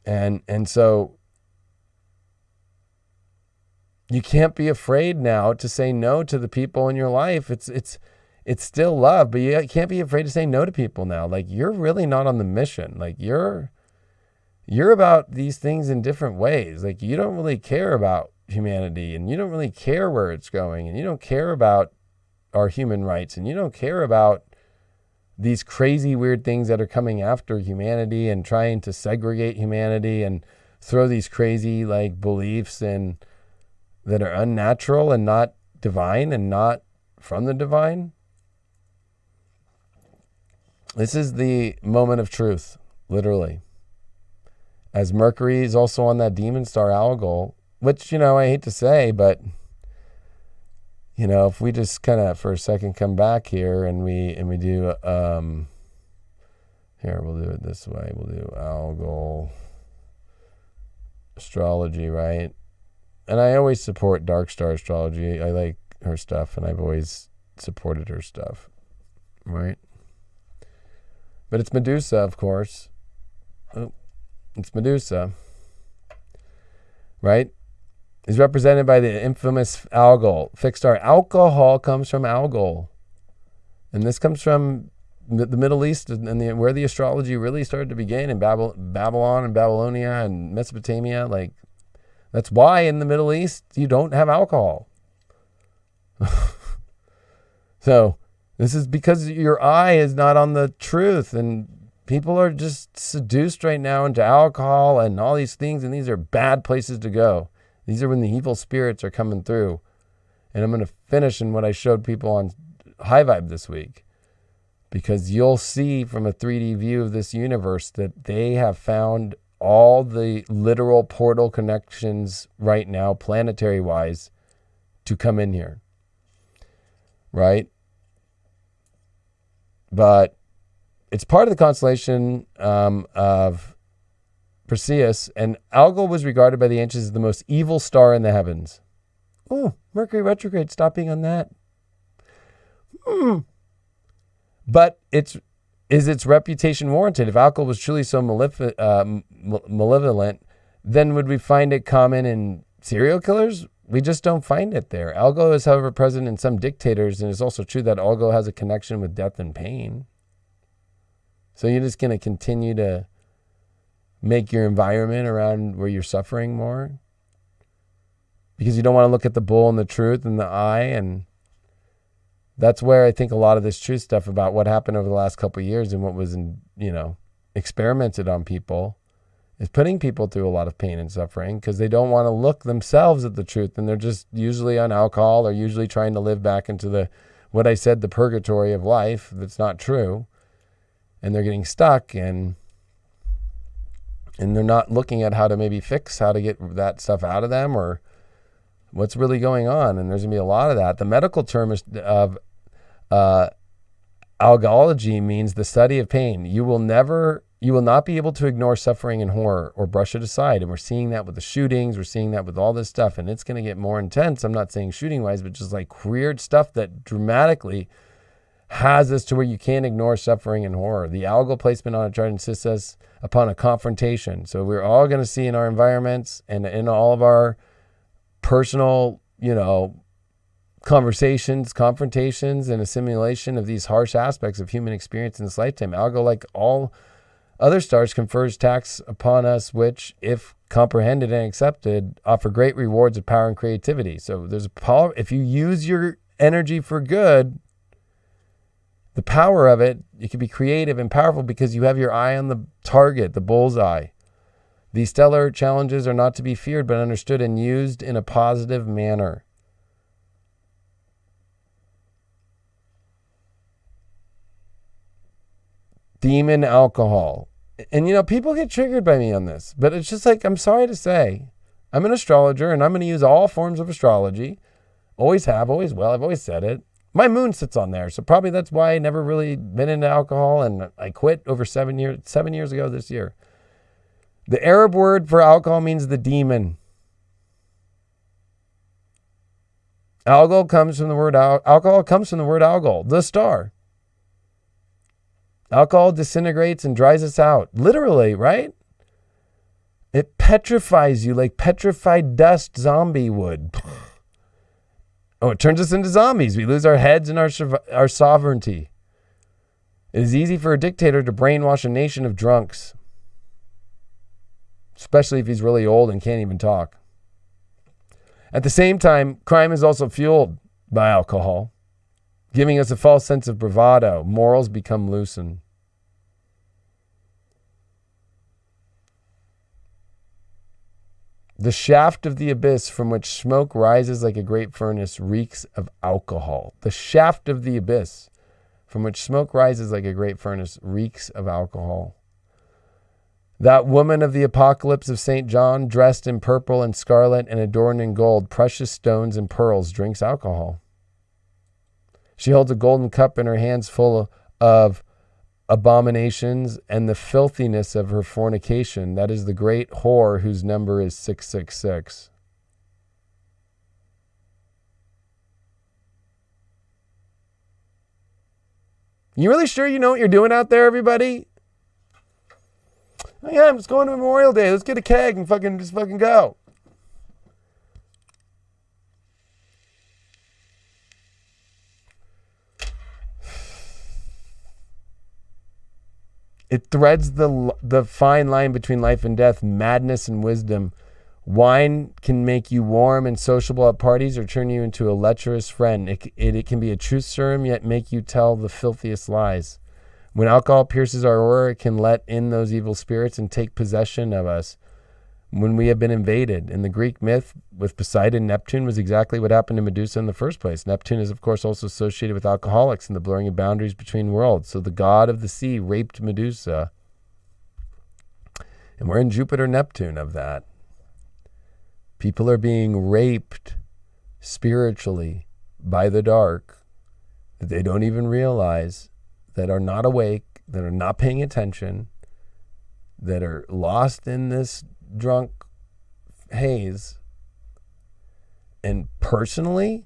Speaker 2: And so you can't be afraid now to say no to the people in your life. It's still love, but you can't be afraid to say no to people now. Like, you're really not on the mission. Like, you're about these things in different ways. Like, you don't really care about humanity, and you don't really care where it's going, and you don't care about our human rights, and you don't care about these crazy weird things that are coming after humanity and trying to segregate humanity and throw these crazy like beliefs in that are unnatural and not divine and not from the divine. This is the moment of truth, literally. As Mercury is also on that demon star Algol, which, I hate to say, but, if we just kind of for a second come back here and we do, here, we'll do it this way. We'll do Algol astrology, right? And I always support Dark Star astrology. I like her stuff, and I've always supported her stuff, right? But it's Medusa, of course. Oh, it's Medusa, right? Is represented by the infamous Algol. Fixed star. Alcohol comes from Algol. And this comes from the Middle East and where the astrology really started to begin in Babylon and Babylonia and Mesopotamia. Like, that's why in the Middle East you don't have alcohol. So this is because your eye is not on the truth, and people are just seduced right now into alcohol and all these things, and these are bad places to go. These are when the evil spirits are coming through. And I'm going to finish in what I showed people on High Vibe this week, because you'll see from a 3D view of this universe that they have found all the literal portal connections right now, planetary-wise, to come in here. Right? But it's part of the constellation of Perseus, and Algol was regarded by the ancients as the most evil star in the heavens. Oh, Mercury retrograde, stop being on that. But is its reputation warranted? If Algol was truly so malevolent, then would we find it common in serial killers? We just don't find it there. Algol is, however, present in some dictators, and it's also true that Algol has a connection with death and pain. So you're just going to continue to make your environment around where you're suffering more, because you don't want to look at the bull and the truth and the eye. And that's where I think a lot of this truth stuff about what happened over the last couple of years and what was experimented on people is putting people through a lot of pain and suffering, because they don't want to look themselves at the truth, and they're just usually on alcohol or usually trying to live back into the purgatory of life that's not true, and they're getting stuck, and they're not looking at how to maybe fix, how to get that stuff out of them, or what's really going on. And there's going to be a lot of that. The medical term of algology means the study of pain. You will not be able to ignore suffering and horror or brush it aside. And we're seeing that with the shootings. We're seeing that with all this stuff. And it's going to get more intense. I'm not saying shooting wise, but just like weird stuff that dramatically has us to where you can't ignore suffering and horror. The Algol placement on a chart insists us upon a confrontation. So we're all going to see in our environments and in all of our personal, confrontations and assimilation of these harsh aspects of human experience in this lifetime. Algol, like all other stars, confers tax upon us, which, if comprehended and accepted, offer great rewards of power and creativity. So there's a power. If you use your energy for good, the power of it, you can be creative and powerful because you have your eye on the target, the bullseye. These stellar challenges are not to be feared, but understood and used in a positive manner. Demon alcohol. And, people get triggered by me on this, but it's just like, I'm sorry to say, I'm an astrologer and I'm going to use all forms of astrology. Always have, always will. I've always said it. My moon sits on there, so probably that's why I never really been into alcohol, and I quit over 7 years ago this year. The Arab word for alcohol means the demon. Alcohol comes from the word algol, the star. Alcohol disintegrates and dries us out. Literally, right? It petrifies you like petrified dust zombie would. Oh, it turns us into zombies. We lose our heads and our sovereignty. It is easy for a dictator to brainwash a nation of drunks, especially if he's really old and can't even talk. At the same time, crime is also fueled by alcohol. giving us a false sense of bravado. Morals become loosened. The shaft of the abyss from which smoke rises like a great furnace reeks of alcohol. The shaft of the abyss from which smoke rises like a great furnace reeks of alcohol. That woman of the apocalypse of St. John, dressed in purple and scarlet and adorned in gold, precious stones and pearls, drinks alcohol. She holds a golden cup in her hands full of abominations and the filthiness of her fornication. That is the great whore whose number is 666. You really sure you know what you're doing out there, everybody? Oh, yeah, I'm just going to Memorial Day. Let's get a keg and just fucking go. It threads the fine line between life and death, madness and wisdom. Wine can make you warm and sociable at parties or turn you into a lecherous friend. It can be a truth serum, yet make you tell the filthiest lies. When alcohol pierces our aura, it can let in those evil spirits and take possession of us when we have been invaded. In the Greek myth with Poseidon, Neptune was exactly what happened to Medusa in the first place. Neptune is, of course, also associated with alcoholics and the blurring of boundaries between worlds. So the god of the sea raped Medusa. And we're in Jupiter-Neptune of that. People are being raped spiritually by the dark that they don't even realize, that are not awake, that are not paying attention, that are lost in this drunk haze. And personally,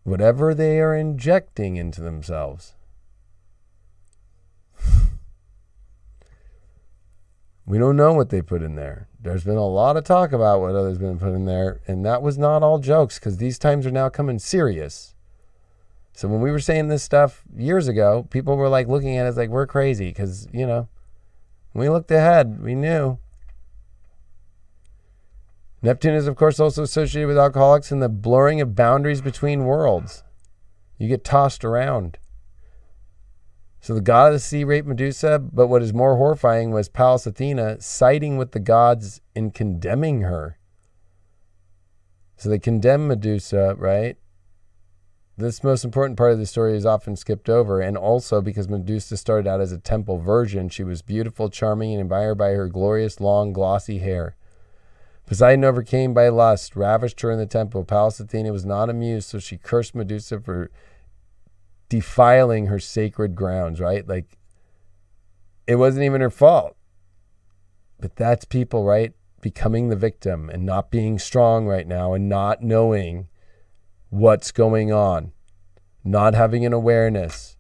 Speaker 2: whatever they are injecting into themselves, we don't know what they put in there. There's been a lot of talk about what others been put in there, and that was not all jokes, because these times are now coming serious. So when we were saying this stuff years ago, people were like looking at us like we're crazy, because, you know, when we looked ahead, we knew. Neptune is, of course, also associated with alcoholics and the blurring of boundaries between worlds. You get tossed around. So the god of the sea raped Medusa, but what is more horrifying was Pallas Athena siding with the gods in condemning her. So they condemn Medusa, right? This most important part of the story is often skipped over, and also because Medusa started out as a temple virgin, she was beautiful, charming, and admired by her glorious, long, glossy hair. Poseidon overcame by lust, ravished her in the temple. Pallas Athena was not amused, so she cursed Medusa for defiling her sacred grounds, right? Like, it wasn't even her fault. But that's people, right? Becoming the victim and not being strong right now and not knowing what's going on, not having an awareness.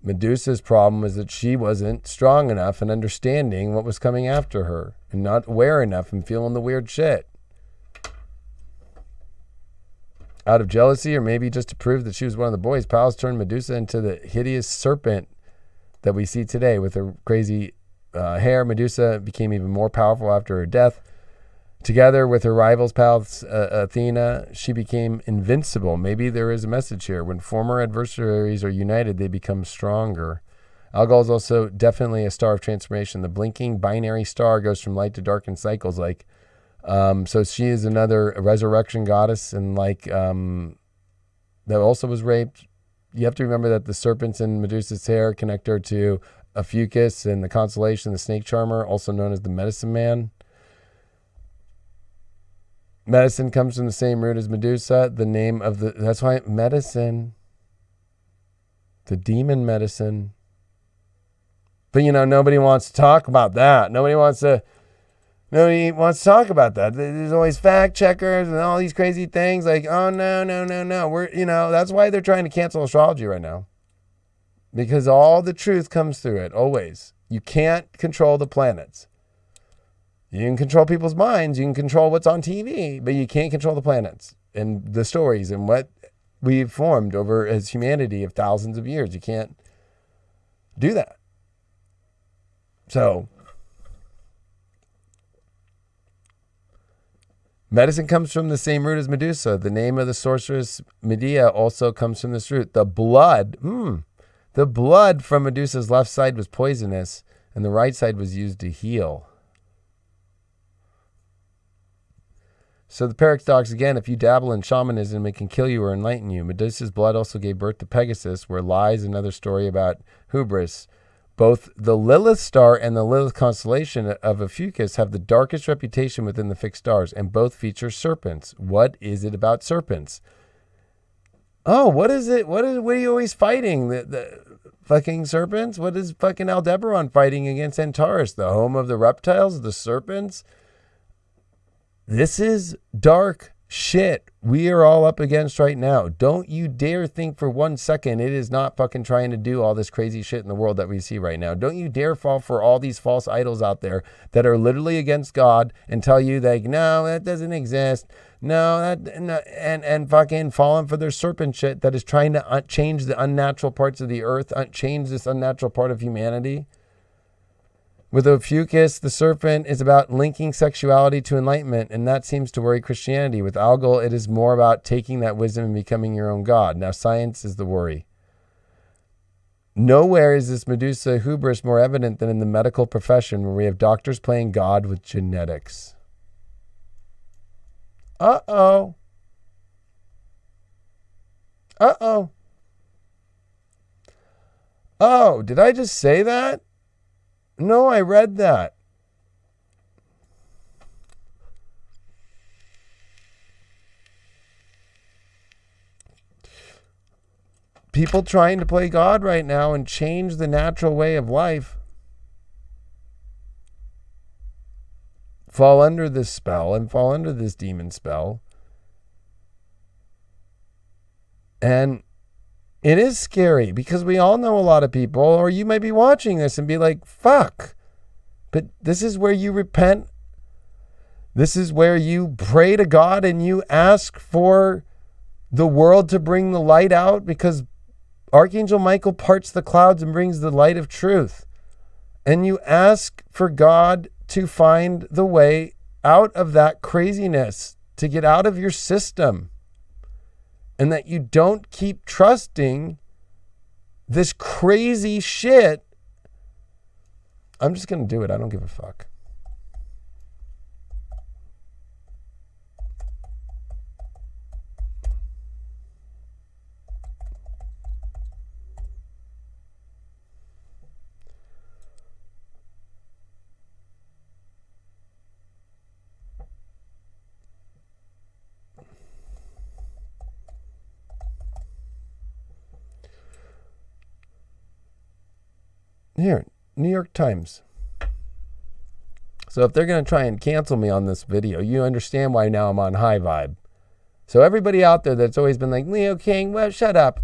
Speaker 2: Medusa's problem was that she wasn't strong enough in understanding what was coming after her and not aware enough and feeling the weird shit. Out of jealousy, or maybe just to prove that she was one of the boys, Pallas turned Medusa into the hideous serpent that we see today with her crazy hair. Medusa became even more powerful after her death. Together with her rivals, Pallas Athena, she became invincible. Maybe there is a message here. When former adversaries are united, they become stronger. Algol is also definitely a star of transformation. The blinking binary star goes from light to dark in cycles. So she is another resurrection goddess, and that also was raped. You have to remember that the serpents in Medusa's hair connect her to Ophiuchus and the constellation, the snake charmer, also known as the medicine man. Medicine comes from the same root as Medusa. That's why medicine, the demon medicine. But, nobody wants to talk about that. Nobody wants to talk about that. There's always fact checkers and all these crazy things like, oh, no. That's why they're trying to cancel astrology right now. Because all the truth comes through it, always. You can't control the planets. You can control people's minds. You can control what's on TV, but you can't control the planets and the stories and what we've formed over as humanity of thousands of years. You can't do that. So Medicine comes from the same root as Medusa. The name of the sorceress Medea also comes from this root. The blood from Medusa's left side was poisonous, and the right side was used to heal. So the paradox again, if you dabble in shamanism, it can kill you or enlighten you. Medusa's blood also gave birth to Pegasus, where lies another story about hubris. Both the Lilith star and the Lilith constellation of Ophiuchus have the darkest reputation within the fixed stars, and both feature serpents. What is it about serpents? Oh, what is it? What are you always fighting? The fucking serpents? What is fucking Aldebaran fighting against Antares? The home of the reptiles, the serpents? This is dark shit we are all up against right now. Don't you dare think for 1 second it is not fucking trying to do all this crazy shit in the world that we see right now. Don't you dare fall for all these false idols out there that are literally against God and tell you like, no, that doesn't exist. No, and fucking falling for their serpent shit that is trying to change the unnatural parts of the earth, change this unnatural part of humanity. With Ophiuchus, the serpent is about linking sexuality to enlightenment, and that seems to worry Christianity. With Algol, it is more about taking that wisdom and becoming your own god. Now, science is the worry. Nowhere is this Medusa hubris more evident than in the medical profession, where we have doctors playing God with genetics. Uh-oh. Uh-oh. Oh, did I just say that? No, I read that. People trying to play God right now and change the natural way of life fall under this spell and fall under this demon spell. And it is scary because we all know a lot of people, or you might be watching this and be like, fuck. But this is where you repent. This is where you pray to God and you ask for the world to bring the light out, because Archangel Michael parts the clouds and brings the light of truth. And you ask for God to find the way out of that craziness, to get out of your system. And that you don't keep trusting this crazy shit. I'm just going to do it. I don't give a fuck. Here, New York Times. So if they're going to try and cancel me on this video, you understand why now I'm on high vibe. So everybody out there that's always been like, Leo King, well, shut up.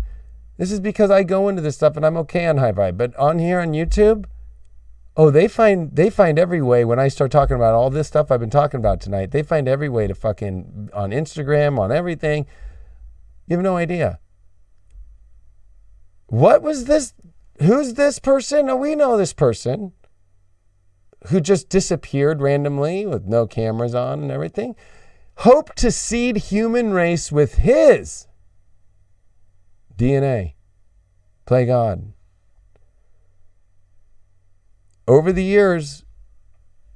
Speaker 2: This is because I go into this stuff and I'm okay on high vibe. But on here on YouTube, oh, they find every way when I start talking about all this stuff I've been talking about tonight. They find every way to fucking, on Instagram, on everything. You have no idea. What was this? Who's this person? Oh, we know this person who just disappeared randomly with no cameras on and everything. Hope to seed human race with his DNA. Play God. Over the years,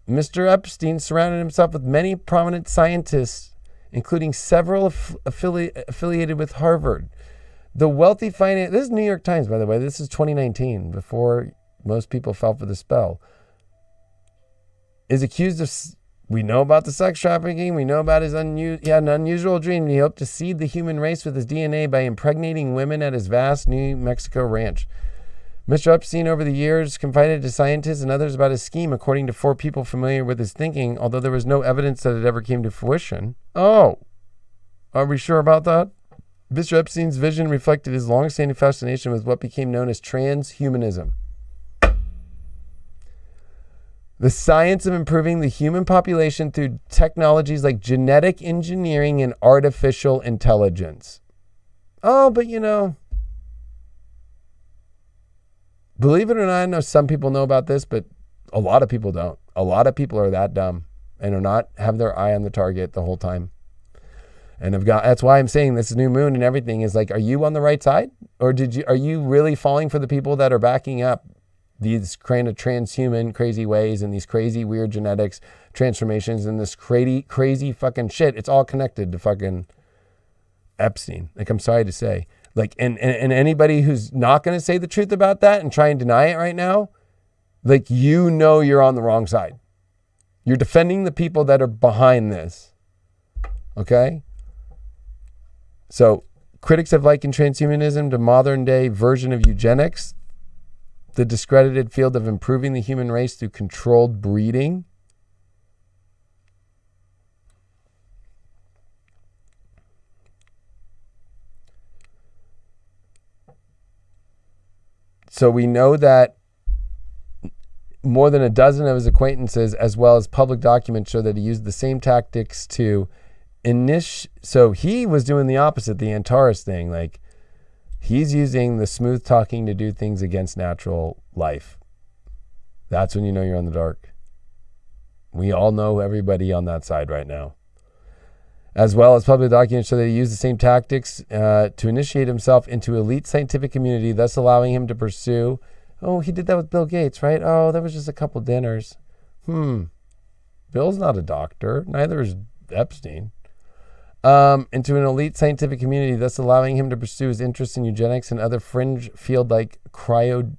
Speaker 2: Mr. Epstein surrounded himself with many prominent scientists, including several affiliated with Harvard. The wealthy finance, this is New York Times, by the way. This is 2019, before most people fell for the spell. Is accused of, we know about the sex trafficking. We know about his he had an unusual dream. He hoped to seed the human race with his DNA by impregnating women at his vast New Mexico ranch. Mr. Epstein, over the years, confided to scientists and others about his scheme, according to 4 people familiar with his thinking, although there was no evidence that it ever came to fruition. Oh, are we sure about that? Mr. Epstein's vision reflected his long-standing fascination with what became known as transhumanism. The science of improving the human population through technologies like genetic engineering and artificial intelligence. Oh, but you know, believe it or not, I know some people know about this, but a lot of people don't. A lot of people are that dumb. and are not have their eye on the target the whole time. And that's why I'm saying this new moon and everything is like, are you on the right side? Or are you really falling for the people that are backing up these kind of transhuman crazy ways and these crazy weird genetics transformations and this crazy fucking shit? It's all connected to fucking Epstein. Like, I'm sorry to say. Like, and anybody who's not going to say the truth about that and try and deny it right now, like, you're on the wrong side. You're defending the people that are behind this. Okay? So, critics have likened transhumanism to modern day version of eugenics, the discredited field of improving the human race through controlled breeding. So we know that more than a dozen of his acquaintances, as well as public documents, show that he used the same tactics to So he was doing the opposite, the Antares thing. Like, he's using the smooth talking to do things against natural life. That's when you know you're on the dark. We all know everybody on that side right now. As well as public documents show that he used the same tactics to initiate himself into elite scientific community, thus allowing him to pursue. Oh, he did that with Bill Gates, right? Oh, that was just a couple dinners. Bill's not a doctor. Neither is Epstein. Into an elite scientific community, thus allowing him to pursue his interest in eugenics and other fringe field like cryonics.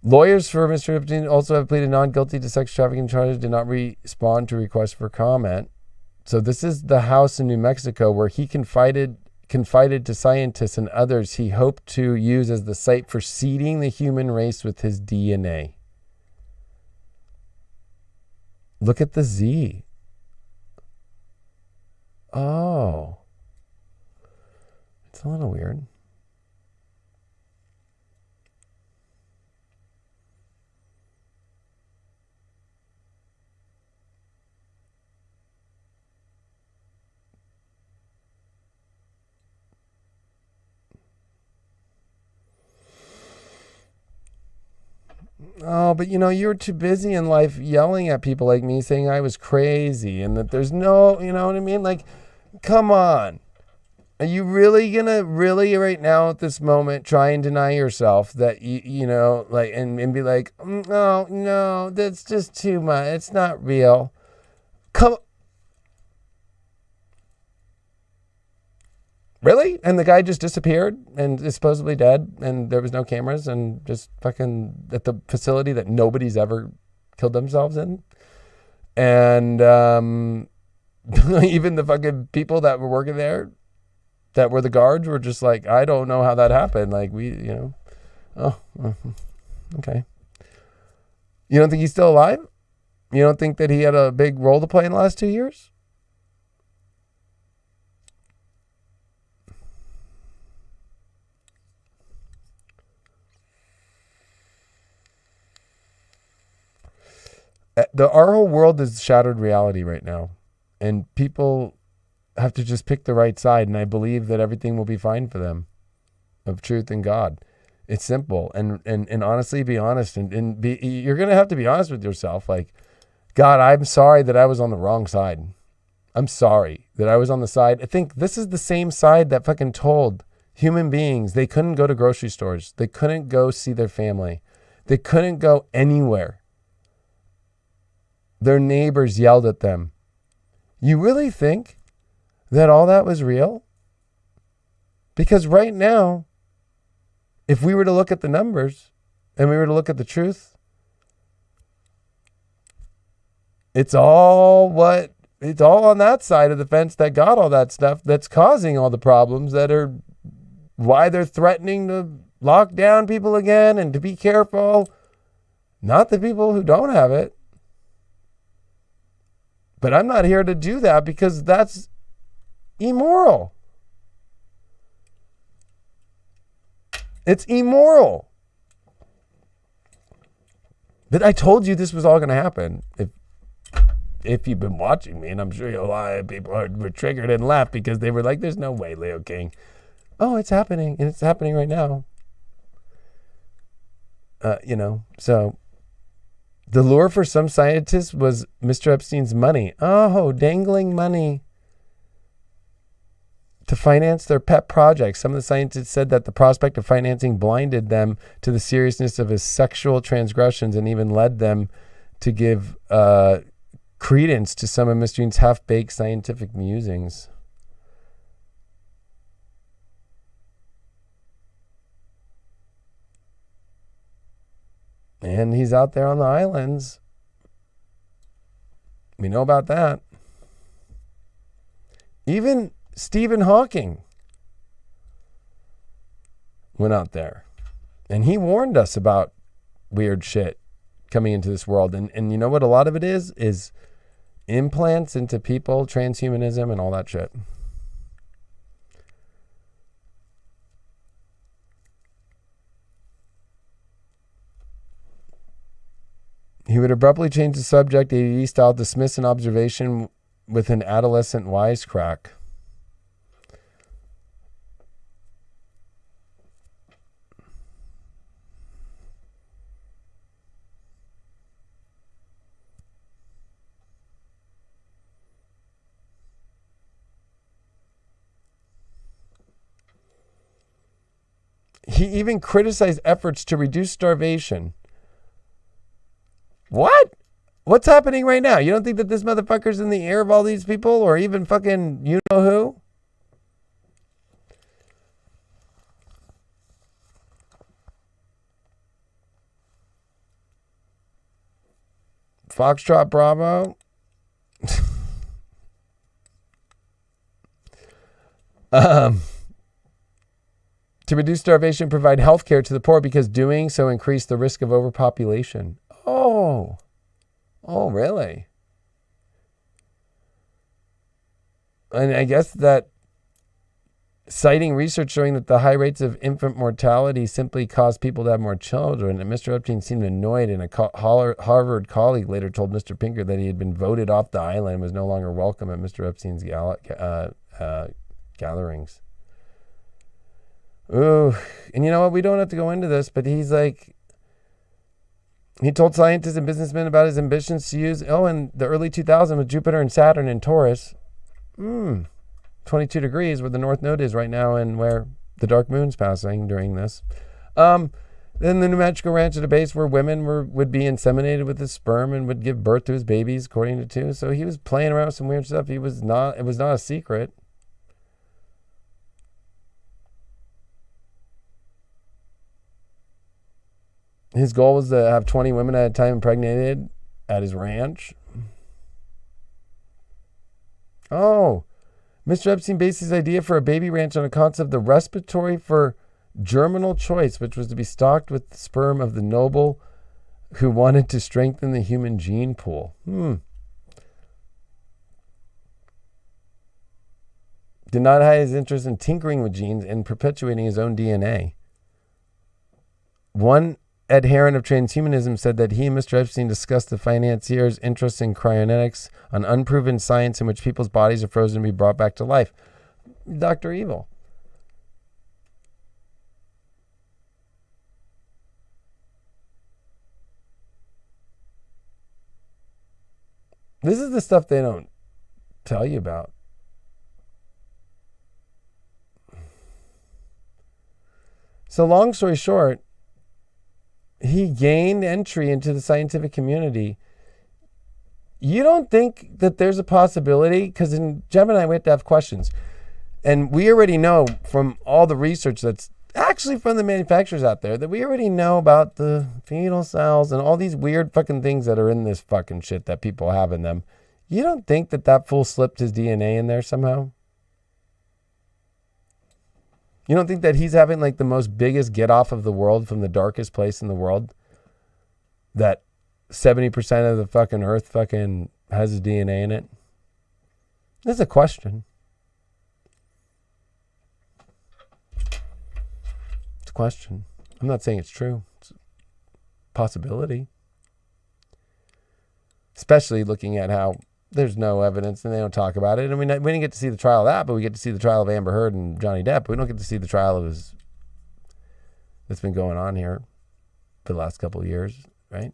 Speaker 2: Lawyers for Mr. Epstein also have pleaded non-guilty to sex trafficking charges, did not respond to requests for comment. So this is the house in New Mexico where he confided to scientists and others he hoped to use as the site for seeding the human race with his DNA. Look at the Z. Oh. It's a little weird. Oh, but you were too busy in life yelling at people like me, saying I was crazy and that there's no, you know what I mean? Like, come on. Are you really gonna right now at this moment try and deny yourself that like, and be like, no, that's just too much. It's not real. Really? And the guy just disappeared and is supposedly dead and there was no cameras and just fucking at the facility that nobody's ever killed themselves in. And even the fucking people that were working there that were the guards were just like, I don't know how that happened. Like, okay. You don't think he's still alive? You don't think that he had a big role to play in the last 2 years? Our whole world is shattered reality right now, and people have to just pick the right side, and I believe that everything will be fine for them of truth and God. It's simple, and honestly, be honest, and you're going to have to be honest with yourself. Like, God, I'm sorry that I was on the wrong side. I'm sorry that I was on the side. I think this is the same side that fucking told human beings they couldn't go to grocery stores. They couldn't go see their family. They couldn't go anywhere. Their neighbors yelled at them. You really think that all that was real? Because right now, if we were to look at the numbers and we were to look at the truth, it's all on that side of the fence that got all that stuff that's causing all the problems that are why they're threatening to lock down people again and to be careful. Not the people who don't have it. But I'm not here to do that because that's immoral. It's immoral. But I told you this was all going to happen. If you've been watching me, and I'm sure a lot of people were triggered and laughed because they were like, there's no way, Leo King. Oh, it's happening. And it's happening right now. So The lure for some scientists was Mr. Epstein's money. Oh, dangling money to finance their pet projects. Some of the scientists said that the prospect of financing blinded them to the seriousness of his sexual transgressions and even led them to give credence to some of Mr. Epstein's half-baked scientific musings. And he's out there on the islands. We know about that. Even Stephen Hawking went out there. And he warned us about weird shit coming into this world. And you know what a lot of it is implants into people, transhumanism, and all that shit. He would abruptly change the subject, ADD style, dismiss an observation with an adolescent wisecrack. He even criticized efforts to reduce starvation. What? What's happening right now? You don't think that this motherfucker's in the ear of all these people, or even fucking you know who? Foxtrot Bravo. To reduce starvation, provide health care to the poor, because doing so increase the risk of overpopulation. Oh, really? And I guess that citing research showing that the high rates of infant mortality simply cause people to have more children. And Mr. Epstein seemed annoyed, and a Harvard colleague later told Mr. Pinker that he had been voted off the island and was no longer welcome at Mr. Epstein's gatherings. Ooh, and you know what? We don't have to go into this, but he's like, he told scientists and businessmen about his ambitions to use, in the early 2000s with Jupiter and Saturn in Taurus. 22 degrees where the North Node is right now and where the dark moon's passing during this. Then the New Mexico Ranch at a base where women would be inseminated with his sperm and would give birth to his babies, according to two. So he was playing around with some weird stuff. It was not a secret. His goal was to have 20 women at a time impregnated at his ranch. Oh, Mr. Epstein based his idea for a baby ranch on a concept of the respiratory for germinal choice, which was to be stocked with the sperm of the noble who wanted to strengthen the human gene pool. Did not hide his interest in tinkering with genes and perpetuating his own DNA. One adherent of transhumanism said that he and Mr. Epstein discussed the financier's interest in cryonetics, an unproven science in which people's bodies are frozen to be brought back to life. Dr. Evil. This is the stuff they don't tell you about. So long story short, he gained entry into the scientific community. You don't think that there's a possibility? Because in Gemini, we have to have questions. And we already know from all the research that's actually from the manufacturers out there that we already know about the fetal cells and all these weird fucking things that are in this fucking shit that people have in them. You don't think that fool slipped his DNA in there somehow? You don't think that he's having like the most biggest get off of the world from the darkest place in the world? That 70% of the fucking earth fucking has his DNA in it? That's a question. It's a question. I'm not saying it's true. It's a possibility. Especially looking at how there's no evidence and they don't talk about it. And we didn't get to see the trial of that, but we get to see the trial of Amber Heard and Johnny Depp. But we don't get to see the trial of that's been going on here for the last couple of years, right?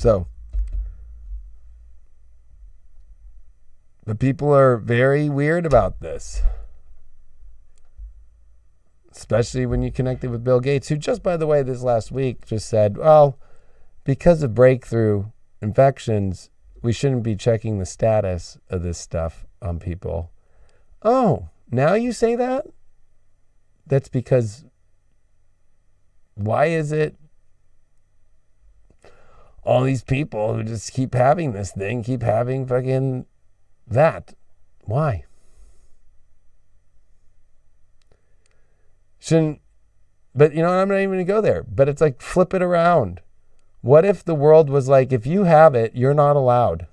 Speaker 2: So, but people are very weird about this. Especially when you connect it with Bill Gates, who just, by the way, this last week just said, well, because of breakthrough infections, we shouldn't be checking the status of this stuff on people. Oh, now you say that? That's because, why is it all these people who just keep having this thing, keep having fucking that? Why? Shouldn't, but you know, I'm not even going to go there, but it's like, flip it around. What if the world was like, if you have it, you're not allowed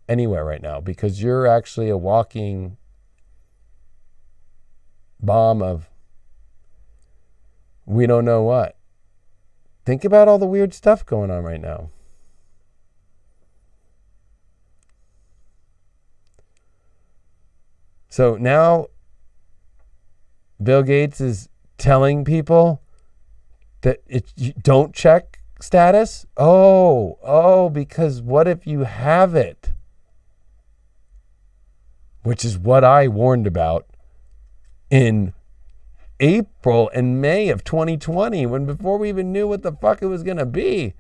Speaker 2: anywhere right now because you're actually a walking bomb of we don't know what. Think about all the weird stuff going on right now. So now Bill Gates is telling people that you don't check status. Oh, because what if you have it? Which is what I warned about in April and May of 2020, when before we even knew what the fuck it was going to be.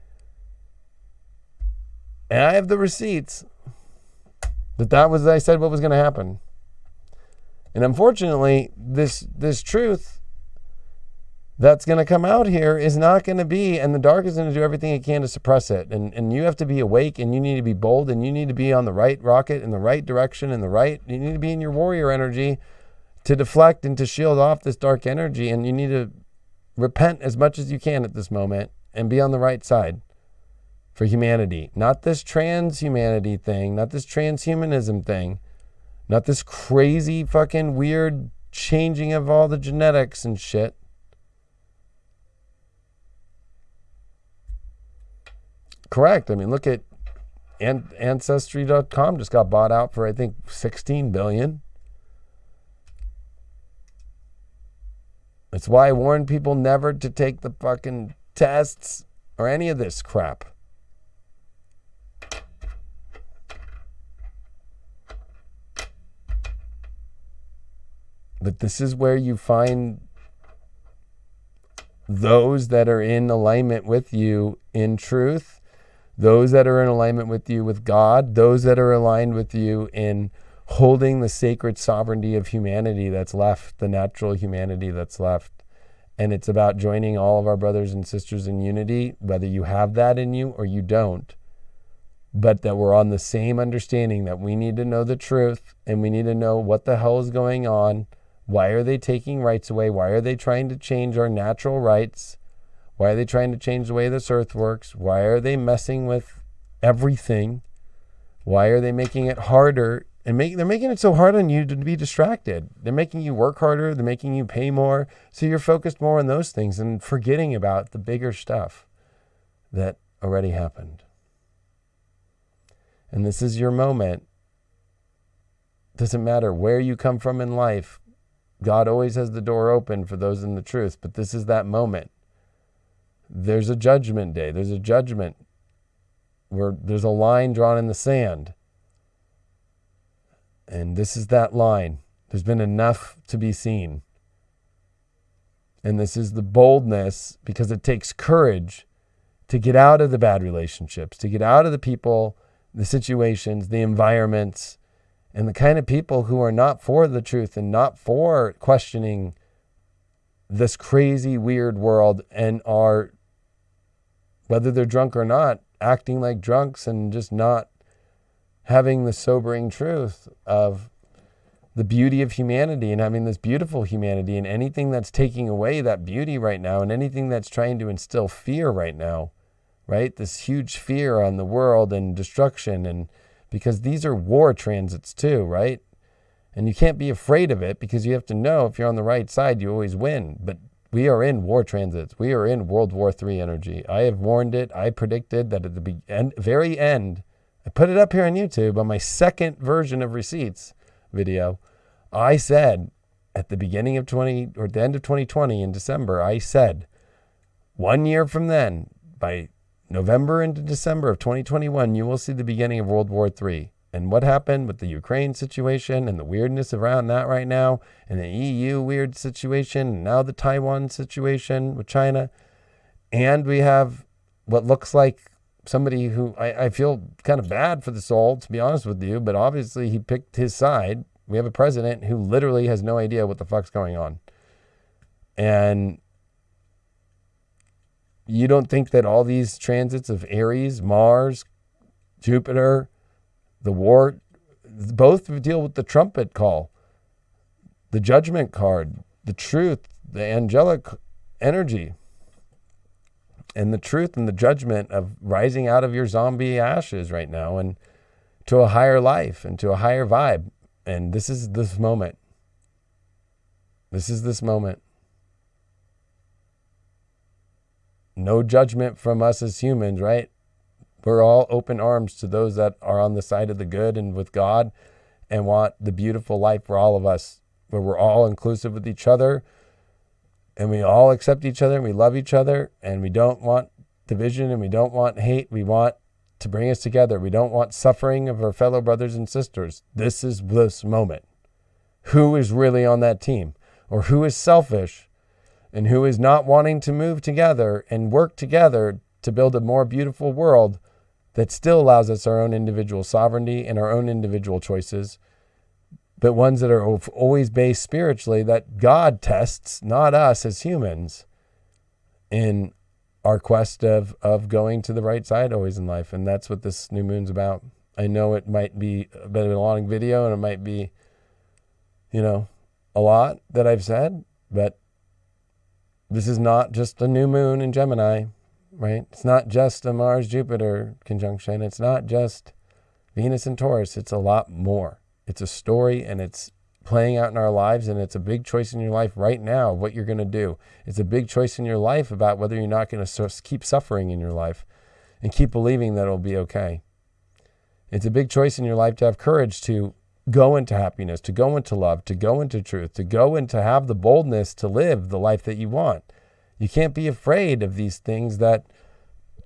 Speaker 2: And I have the receipts that was, I said, what was going to happen. And unfortunately, this truth that's going to come out here is not going to be, and the dark is going to do everything it can to suppress it. And you have to be awake, and you need to be bold, and you need to be on the right rocket, in the right direction, you need to be in your warrior energy to deflect and to shield off this dark energy. And you need to repent as much as you can at this moment and be on the right side for humanity. Not this transhumanity thing, not this transhumanism thing, not this crazy fucking weird changing of all the genetics and shit. Correct. I mean, look at Ancestry.com just got bought out for, I think, $16 billion. That's why I warn people never to take the fucking tests or any of this crap. But this is where you find those that are in alignment with you in truth, those that are in alignment with you with God, those that are aligned with you in holding the sacred sovereignty of humanity that's left, the natural humanity that's left. And it's about joining all of our brothers and sisters in unity, whether you have that in you or you don't. But that we're on the same understanding that we need to know the truth, and we need to know what the hell is going on. Why are they taking rights away? Why are they trying to change our natural rights? Why are they trying to change the way this earth works? Why are they messing with everything? Why are they making it harder? And they're making it so hard on you to be distracted. They're making you work harder. They're making you pay more. So you're focused more on those things and forgetting about the bigger stuff that already happened. And this is your moment. Doesn't matter where you come from in life. God always has the door open for those in the truth. But this is that moment. There's a judgment day. There's a judgment where there's a line drawn in the sand. And this is that line. There's been enough to be seen. And this is the boldness, because it takes courage to get out of the bad relationships, to get out of the people, the situations, the environments, and the kind of people who are not for the truth and not for questioning this crazy, weird world, and are, whether they're drunk or not, acting like drunks and just not having the sobering truth of the beauty of humanity and having this beautiful humanity, and anything that's taking away that beauty right now, and anything that's trying to instill fear right now, right? This huge fear on the world and destruction, and because these are war transits too, right? And you can't be afraid of it, because you have to know if you're on the right side, you always win. But we are in war transits. We are in World War III energy. I have warned it. I predicted that at the very end, I put it up here on YouTube on my second version of Receipts video. I said at the beginning of at the end of 2020 in December, I said 1 year from then, by November into December of 2021, you will see the beginning of World War III. And what happened with the Ukraine situation and the weirdness around that right now, and the EU weird situation, and now the Taiwan situation with China. And we have what looks like somebody who I feel kind of bad for the soul, to be honest with you, but obviously he picked his side. We have a president who literally has no idea what the fuck's going on. And you don't think that all these transits of Aries, Mars, Jupiter, the war, both deal with the trumpet call, the judgment card, the truth, the angelic energy, and the truth and the judgment of rising out of your zombie ashes right now and to a higher life and to a higher vibe. And this is this moment. This is this moment. No judgment from us as humans, right? We're all open arms to those that are on the side of the good and with God and want the beautiful life for all of us, where we're all inclusive with each other and we all accept each other and we love each other and we don't want division and we don't want hate. We want to bring us together. We don't want suffering of our fellow brothers and sisters. This is this moment. Who is really on that team? Or who is selfish and who is not wanting to move together and work together to build a more beautiful world that still allows us our own individual sovereignty and our own individual choices, but ones that are always based spiritually, that God tests, not us as humans, in our quest of going to the right side always in life. And that's what this new moon's about. I know it might be a bit of a long video and it might be, a lot that I've said, but this is not just a new moon in Gemini, right? It's not just a Mars-Jupiter conjunction. It's not just Venus and Taurus. It's a lot more. It's a story and it's playing out in our lives, and it's a big choice in your life right now of what you're going to do. It's a big choice in your life about whether you're not going to keep suffering in your life and keep believing that it'll be okay. It's a big choice in your life to have courage to go into happiness, to go into love, to go into truth, to go and to have the boldness to live the life that you want. You can't be afraid of these things that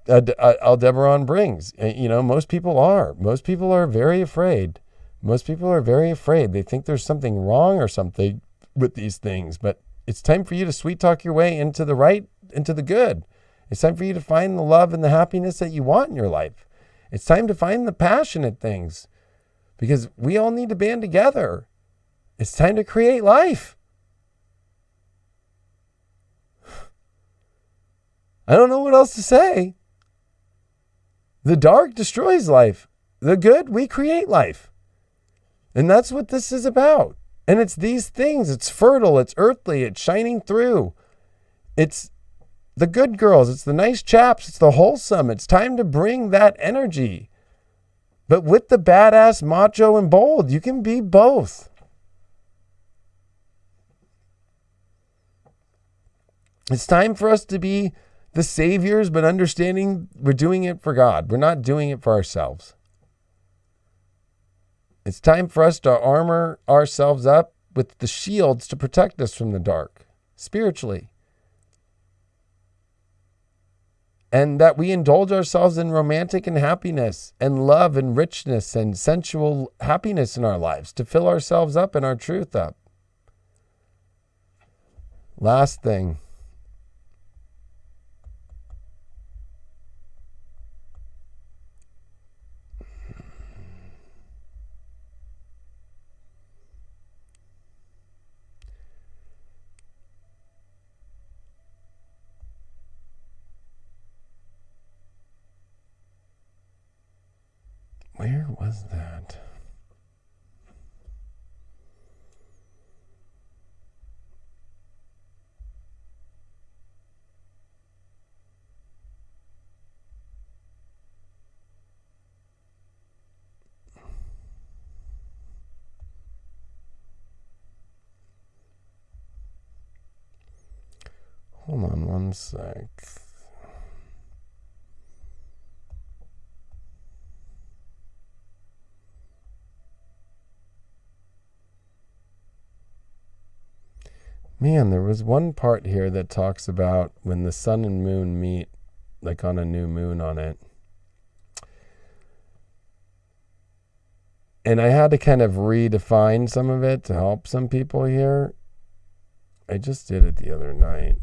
Speaker 2: Aldebaran brings. Most people are. Most people are very afraid. Most people are very afraid. They think there's something wrong or something with these things. But it's time for you to sweet talk your way into the right, into the good. It's time for you to find the love and the happiness that you want in your life. It's time to find the passionate things, because we all need to band together. It's time to create life. I don't know what else to say. The dark destroys life. The good, we create life. And that's what this is about. And it's these things. It's fertile. It's earthly. It's shining through. It's the good girls. It's the nice chaps. It's the wholesome. It's time to bring that energy. But with the badass, macho, and bold, you can be both. It's time for us to be the saviors, but understanding we're doing it for God. We're not doing it for ourselves. It's time for us to armor ourselves up with the shields to protect us from the dark, spiritually. And that we indulge ourselves in romantic and happiness and love and richness and sensual happiness in our lives to fill ourselves up and our truth up. Last thing. Where was that? Hold on one sec. Man, there was one part here that talks about when the sun and moon meet, like on a new moon on it. And I had to kind of redefine some of it to help some people here. I just did it the other night.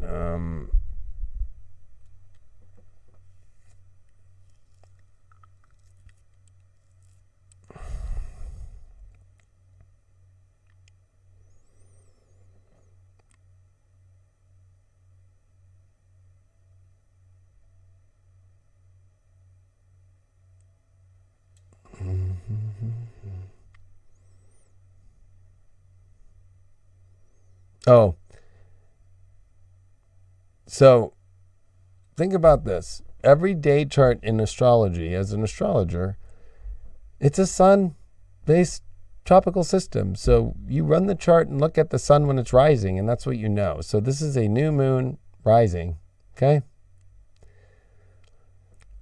Speaker 2: Oh, so think about this. Every day chart in astrology, as an astrologer, it's a sun-based tropical system. So you run the chart and look at the sun when it's rising, and that's what you know. So this is a new moon rising, okay?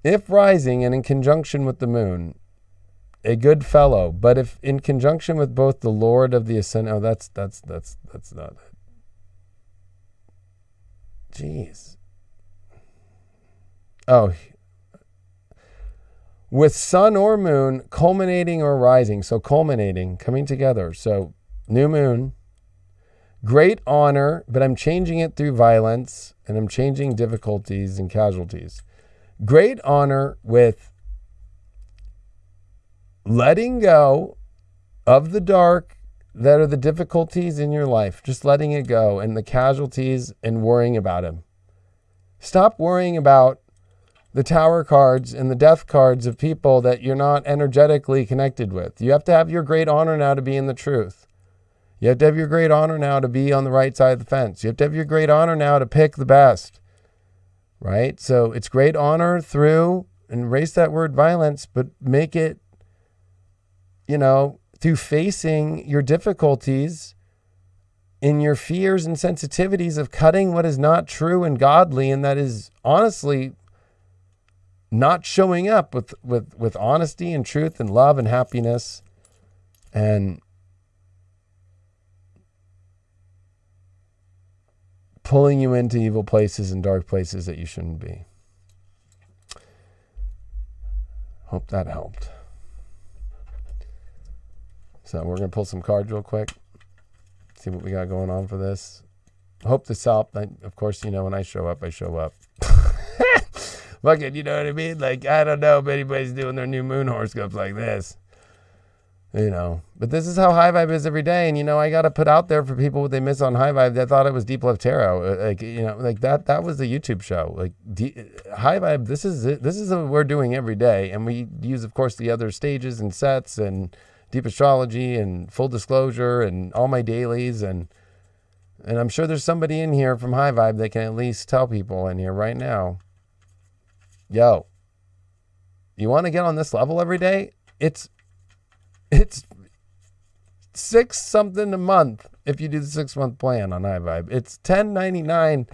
Speaker 2: If rising and in conjunction with the moon, a good fellow, but if in conjunction with both the Lord of the Ascendant, that's not it. Jeez. Oh, with sun or moon culminating or rising. So culminating, coming together. So new moon, great honor, but I'm changing it through violence and I'm changing difficulties and casualties. Great honor with letting go of the dark that are the difficulties in your life, just letting it go, and the casualties and worrying about him. Stop worrying about the tower cards and the death cards of people that you're not energetically connected with. You have to have your great honor now to be in the truth. You have to have your great honor now to be on the right side of the fence. You have to have your great honor now to pick the best, right? So it's great honor through, and erase that word violence, but make it, through facing your difficulties in your fears and sensitivities of cutting what is not true and godly, and that is honestly not showing up with honesty and truth and love and happiness, and pulling you into evil places and dark places that you shouldn't be. Hope that helped. So we're going to pull some cards real quick, see what we got going on for this. Hope this helped. Of course, when I show up, I show up. Fuck it, you know what I mean? Like, I don't know if anybody's doing their new moon horoscopes like this. But this is how High Vibe is every day. And, I got to put out there for people what they miss on High Vibe. They thought it was Deep Love Tarot. That was a YouTube show. High Vibe, this is it. This is what we're doing every day. And we use, of course, the other stages and sets and Deep Astrology and Full Disclosure and all my dailies. And I'm sure there's somebody in here from High Vibe that can at least tell people in here right now, yo, you want to get on this level every day? It's $6 something a month if you do the 6-month plan on High Vibe. It's $10.99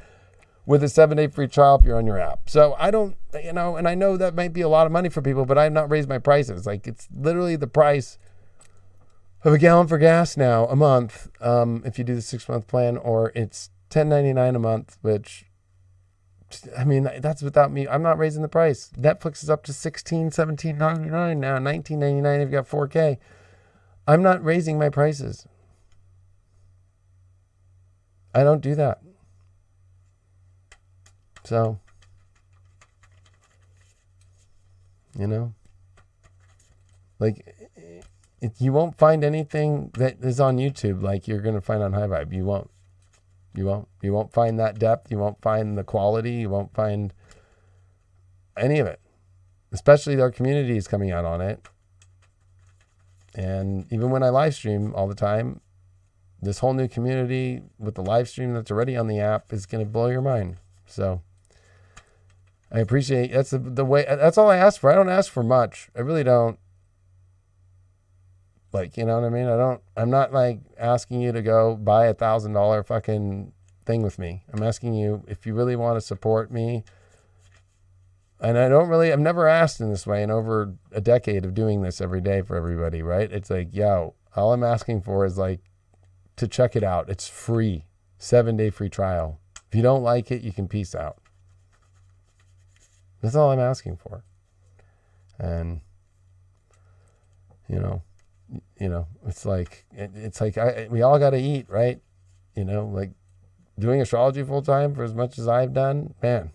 Speaker 2: with a 7-day free trial if you're on your app. So I don't, and I know that might be a lot of money for people, but I have not raised my prices. It's literally the price of a gallon for gas now a month if you do the 6-month plan, or it's $10.99 a month, which, that's without me. I'm not raising the price. Netflix is up to $17.99 now, $19.99 if you got 4K. I'm not raising my prices. I don't do that. So, you won't find anything that is on YouTube like you're going to find on High Vibe. You won't. You won't find that depth. You won't find the quality. You won't find any of it. Especially our community is coming out on it. And even when I live stream all the time, this whole new community with the live stream that's already on the app is going to blow your mind. So I appreciate, that's the way, that's all I ask for. I don't ask for much. I really don't. You know what I mean? I'm not asking you to go buy $1,000 fucking thing with me. I'm asking you if you really want to support me. And I've never asked in this way in over a decade of doing this every day for everybody, right? It's all I'm asking for is to check it out. It's free, 7-day free trial. If you don't like it, you can peace out. That's all I'm asking for. And, it's like, we all got to eat, right? Like doing astrology full time for as much as I've done, man.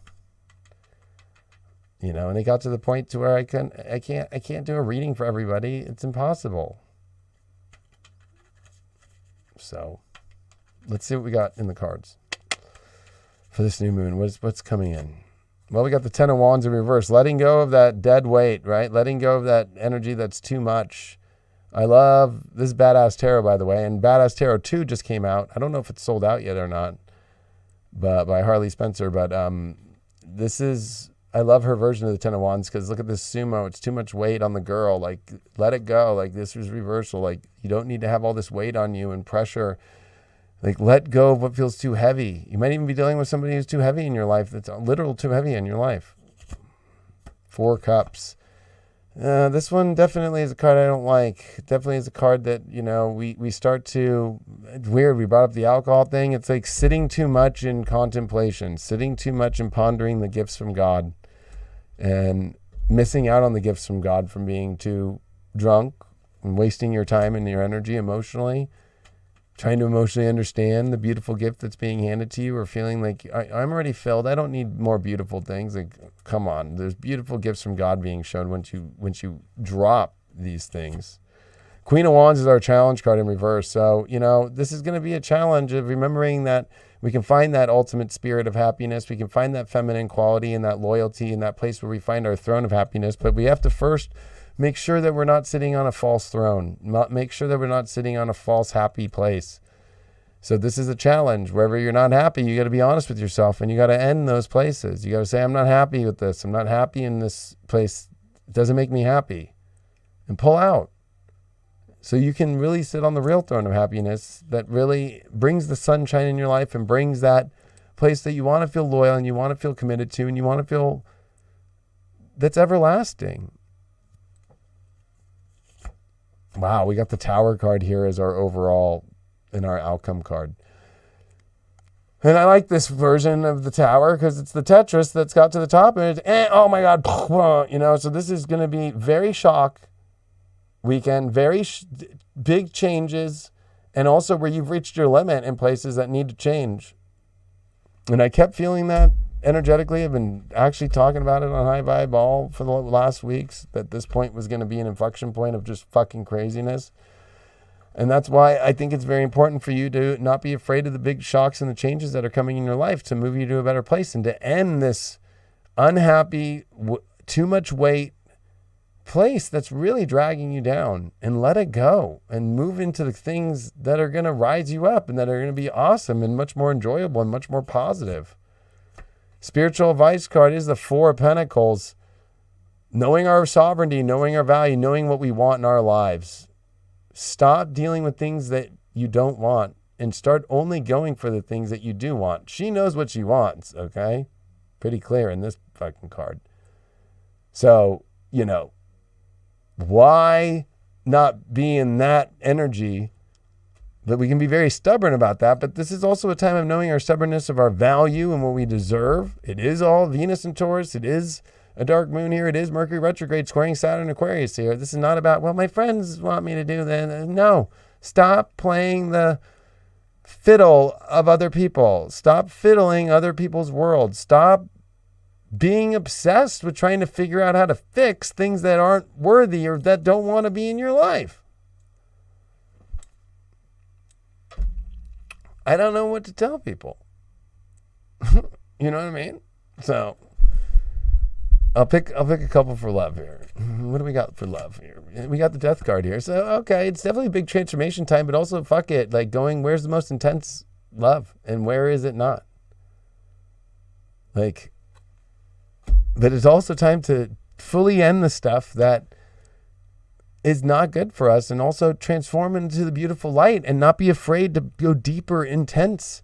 Speaker 2: And it got to the point to where I can't do a reading for everybody. It's impossible. So let's see what we got in the cards for this new moon. What's coming in? Well, we got the Ten of Wands in reverse. Letting go of that dead weight, right? Letting go of that energy that's too much. I love this Badass Tarot, by the way. And Badass Tarot 2 just came out. I don't know if it's sold out yet or not, but by Harley Spencer. But I love her version of the Ten of Wands, because look at this sumo. It's too much weight on the girl. Like, let it go. Like, this is reversal. Like, you don't need to have all this weight on you and pressure. Like, let go of what feels too heavy. You might even be dealing with somebody who's too heavy in your life. That's literal too heavy in your life. 4 Cups. This one definitely is a card I don't like. Definitely is a card that, we start to, it's weird. We brought up the alcohol thing. It's like sitting too much in contemplation, sitting too much in pondering the gifts from God, and missing out on the gifts from God from being too drunk and wasting your time and your energy emotionally, trying to emotionally understand the beautiful gift that's being handed to you, or feeling like I'm already filled. I don't need more beautiful things. Like, come on, there's beautiful gifts from God being shown once you drop these things. Queen of Wands is our challenge card in reverse. So, this is going to be a challenge of remembering that we can find that ultimate spirit of happiness. We can find that feminine quality and that loyalty and that place where we find our throne of happiness. But we have to first make sure that we're not sitting on a false throne. Make sure that we're not sitting on a false happy place. So this is a challenge. Wherever you're not happy, you got to be honest with yourself, and you got to end those places. You got to say, I'm not happy with this. I'm not happy in this place. It doesn't make me happy. And pull out. So you can really sit on the real throne of happiness that really brings the sunshine in your life and brings that place that you want to feel loyal and you want to feel committed to and you want to feel that's everlasting. Wow, we got the Tower card here as our overall in our outcome card. And I like this version of the Tower because it's the Tetris that's got to the top and it's, oh my God, so this is going to be very shock weekend, very big changes, and also where you've reached your limit in places that need to change. And I kept feeling that energetically. I've been actually talking about it on High Vibe all for the last weeks, that this point was going to be an inflection point of just fucking craziness. And that's why I think it's very important for you to not be afraid of the big shocks and the changes that are coming in your life to move you to a better place and to end this unhappy, too much weight place that's really dragging you down, and let it go and move into the things that are going to rise you up and that are going to be awesome and much more enjoyable and much more positive. Spiritual advice card is the Four of Pentacles. Knowing our sovereignty, knowing our value, knowing what we want in our lives. Stop dealing with things that you don't want and start only going for the things that you do want. She knows what she wants, okay? Pretty clear in this fucking card. So, why not be in that energy? But we can be very stubborn about that. But this is also a time of knowing our stubbornness of our value and what we deserve. It is all Venus and Taurus. It is a dark moon here. It is Mercury retrograde squaring Saturn Aquarius here. This is not about, well, my friends want me to do that. No. Stop playing the fiddle of other people. Stop fiddling other people's worlds. Stop being obsessed with trying to figure out how to fix things that aren't worthy or that don't want to be in your life. I don't know what to tell people. You know what I mean? So I'll pick a couple for love here. What do we got for love here? We got the Death card here. So, okay, it's definitely a big transformation time, but also fuck it. Like where's the most intense love and where is it not? But it's also time to fully end the stuff that is not good for us and also transform into the beautiful light and not be afraid to go deeper, intense.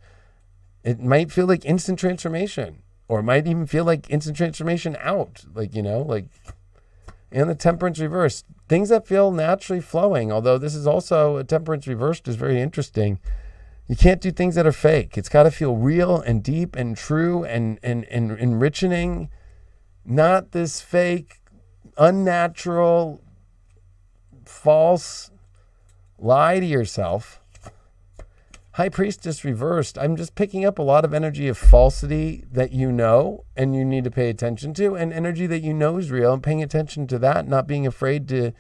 Speaker 2: It might feel like instant transformation, or it might even feel like instant transformation out. And the Temperance reverse, things that feel naturally flowing. Although this is also a Temperance reversed is very interesting. You can't do things that are fake. It's got to feel real and deep and true and enriching. not this fake, unnatural, false lie to yourself. High Priestess reversed. I'm just picking up a lot of energy of falsity that you know and you need to pay attention to, and energy that you know is real, and paying attention to that, not being afraid to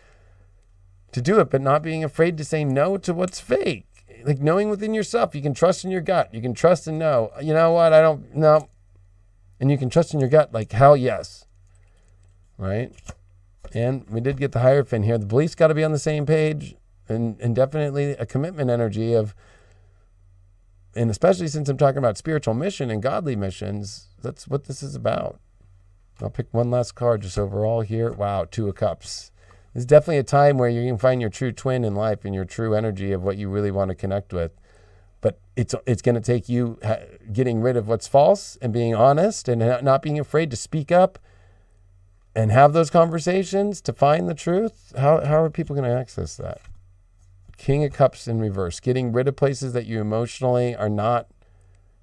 Speaker 2: do it, but not being afraid to say no to what's fake. Like knowing within yourself, you can trust in your gut. You can trust and know, you know what, I don't know. And you can trust in your gut like hell yes. Right? And we did get the Hierophant here. The beliefs got to be on the same page, and definitely a commitment energy of, and especially since I'm talking about spiritual mission and godly missions, that's what this is about. I'll pick one last card just overall here. Wow, Two of Cups. This is definitely a time where you can find your true twin in life and your true energy of what you really want to connect with. But it's going to take you getting rid of what's false and being honest and not being afraid to speak up and have those conversations to find the truth. How are people going to access that? King of Cups in reverse, getting rid of places that you emotionally are not.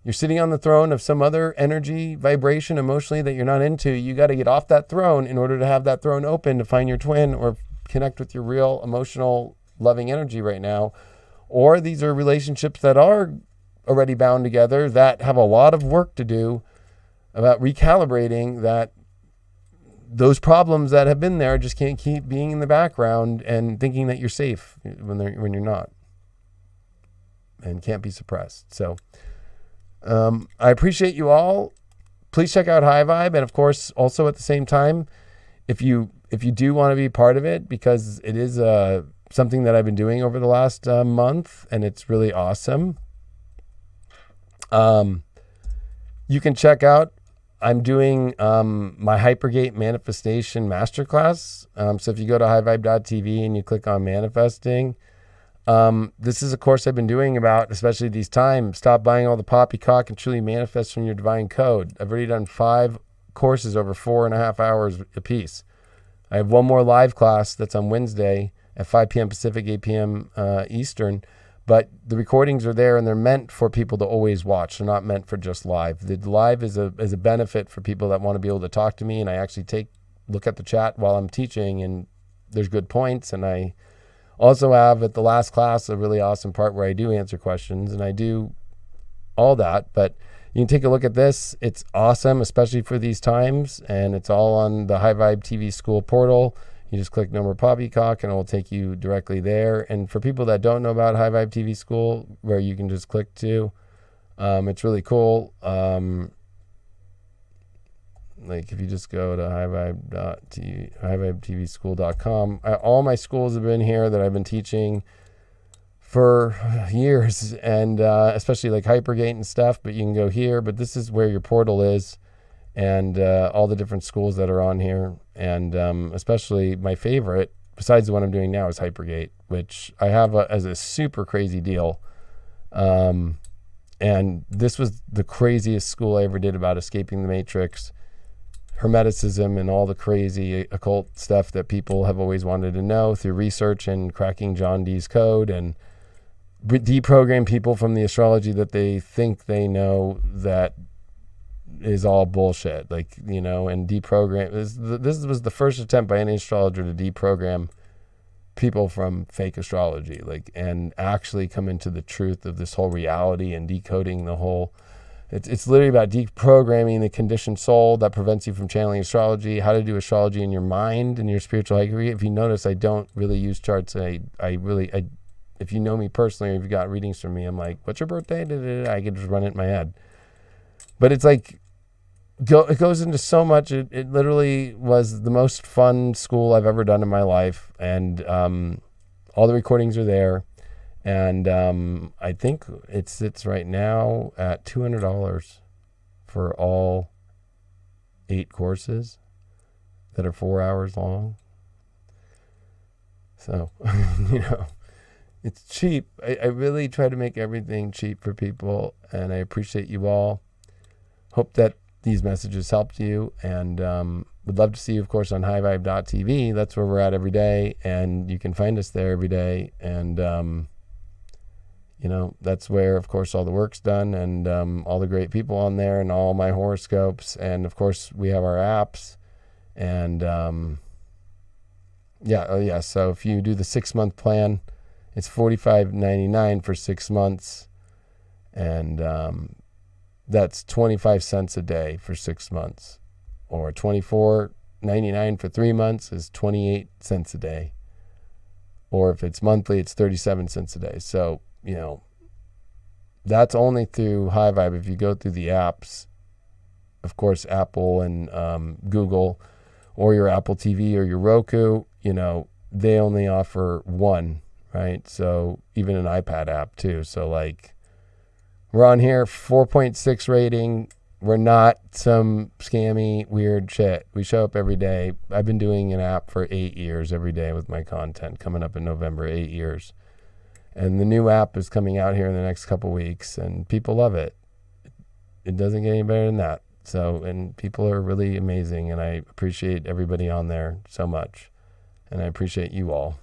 Speaker 2: You're sitting on the throne of some other energy, vibration, emotionally that you're not into. You got to get off that throne in order to have that throne open to find your twin or connect with your real emotional, loving energy right now. Or these are relationships that are already bound together that have a lot of work to do about recalibrating that. Those problems that have been there just can't keep being in the background and thinking that you're safe when you're not, and can't be suppressed. So I appreciate you all. Please check out High Vibe, and of course, also at the same time, if you do want to be part of it, because it is something that I've been doing over the last month, and it's really awesome. You can check out. I'm doing my Hypergate Manifestation Masterclass. So if you go to highvibe.tv and you click on Manifesting, this is a course I've been doing about, especially these times, stop buying all the poppycock and truly manifest from your divine code. I've already done 5 courses over 4.5 hours a piece. I have one more live class that's on Wednesday at 5 p.m. Pacific, 8 p.m. Eastern. But the recordings are there, and they're meant for people to always watch. They're not meant for just live. The live is a benefit for people that want to be able to talk to me, and I actually look at the chat while I'm teaching, and there's good points. And I also have at the last class a really awesome part where I do answer questions, and I do all that. But you can take a look at this. It's awesome, especially for these times, and it's all on the High Vibe TV School portal. You just click No More Poppycock and it will take you directly there. And for people that don't know about High Vibe TV School, where you can just click to, it's really cool. Like if you just go to highvibetvschool.com, all my schools have been here that I've been teaching for years, and especially like Hypergate and stuff, but you can go here, but this is where your portal is, and all the different schools that are on here. And especially my favorite, besides the one I'm doing now, is Hypergate, which I have as a super crazy deal. And this was the craziest school I ever did about escaping the matrix, Hermeticism, and all the crazy occult stuff that people have always wanted to know through research and cracking John Dee's code, and deprogram people from the astrology that they think they know that is all bullshit, and deprogram. This was the first attempt by any astrologer to deprogram people from fake astrology, and actually come into the truth of this whole reality and decoding the whole. It's literally about deprogramming the conditioned soul that prevents you from channeling astrology, how to do astrology in your mind and your spiritual hierarchy. If you notice, I don't really use charts. If you know me personally, or if you got readings from me, I'm like, what's your birthday? I can just run it in my head. But it's like, it goes into so much. It literally was the most fun school I've ever done in my life. And all the recordings are there. And I think it sits right now at $200 for all 8 courses that are 4 hours long. So, it's cheap. I really try to make everything cheap for people, and I appreciate you all. Hope that these messages helped you, and would love to see you, of course, on highvibe.tv. That's where we're at every day, and you can find us there every day. And, that's where, of course, all the work's done, and all the great people on there, and all my horoscopes. And, of course, we have our apps. And so if you do the 6-month plan, it's $45.99 for 6 months, and that's 25 cents a day for 6 months, or $24.99 for 3 months is 28 cents a day, or if it's monthly, it's 37 cents a day. So, that's only through High Vibe. If you go through the apps, of course, Apple and Google, or your Apple TV or your Roku, they only offer one, right? So even an iPad app too. So like, we're on here, 4.6 rating. We're not some scammy, weird shit. We show up every day. I've been doing an app for 8 years every day with my content, coming up in November, 8 years. And the new app is coming out here in the next couple weeks, and people love it. It doesn't get any better than that. So, and people are really amazing, and I appreciate everybody on there so much. And I appreciate you all.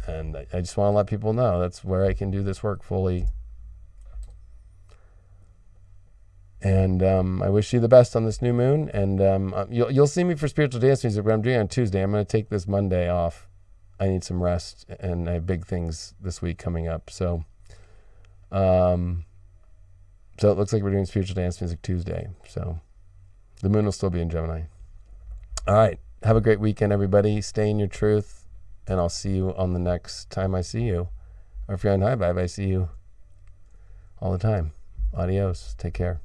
Speaker 2: And I just want to let people know that's where I can do this work fully. And I wish you the best on this new moon. And you'll see me for spiritual dance music, but I'm doing it on Tuesday. I'm going to take this Monday off. I need some rest, and I have big things this week coming up. So it looks like we're doing spiritual dance music Tuesday. So the moon will still be in Gemini. All right. Have a great weekend, everybody. Stay in your truth, and I'll see you on the next time I see you. Or if you're on High Vibe, I see you all the time. Adios. Take care.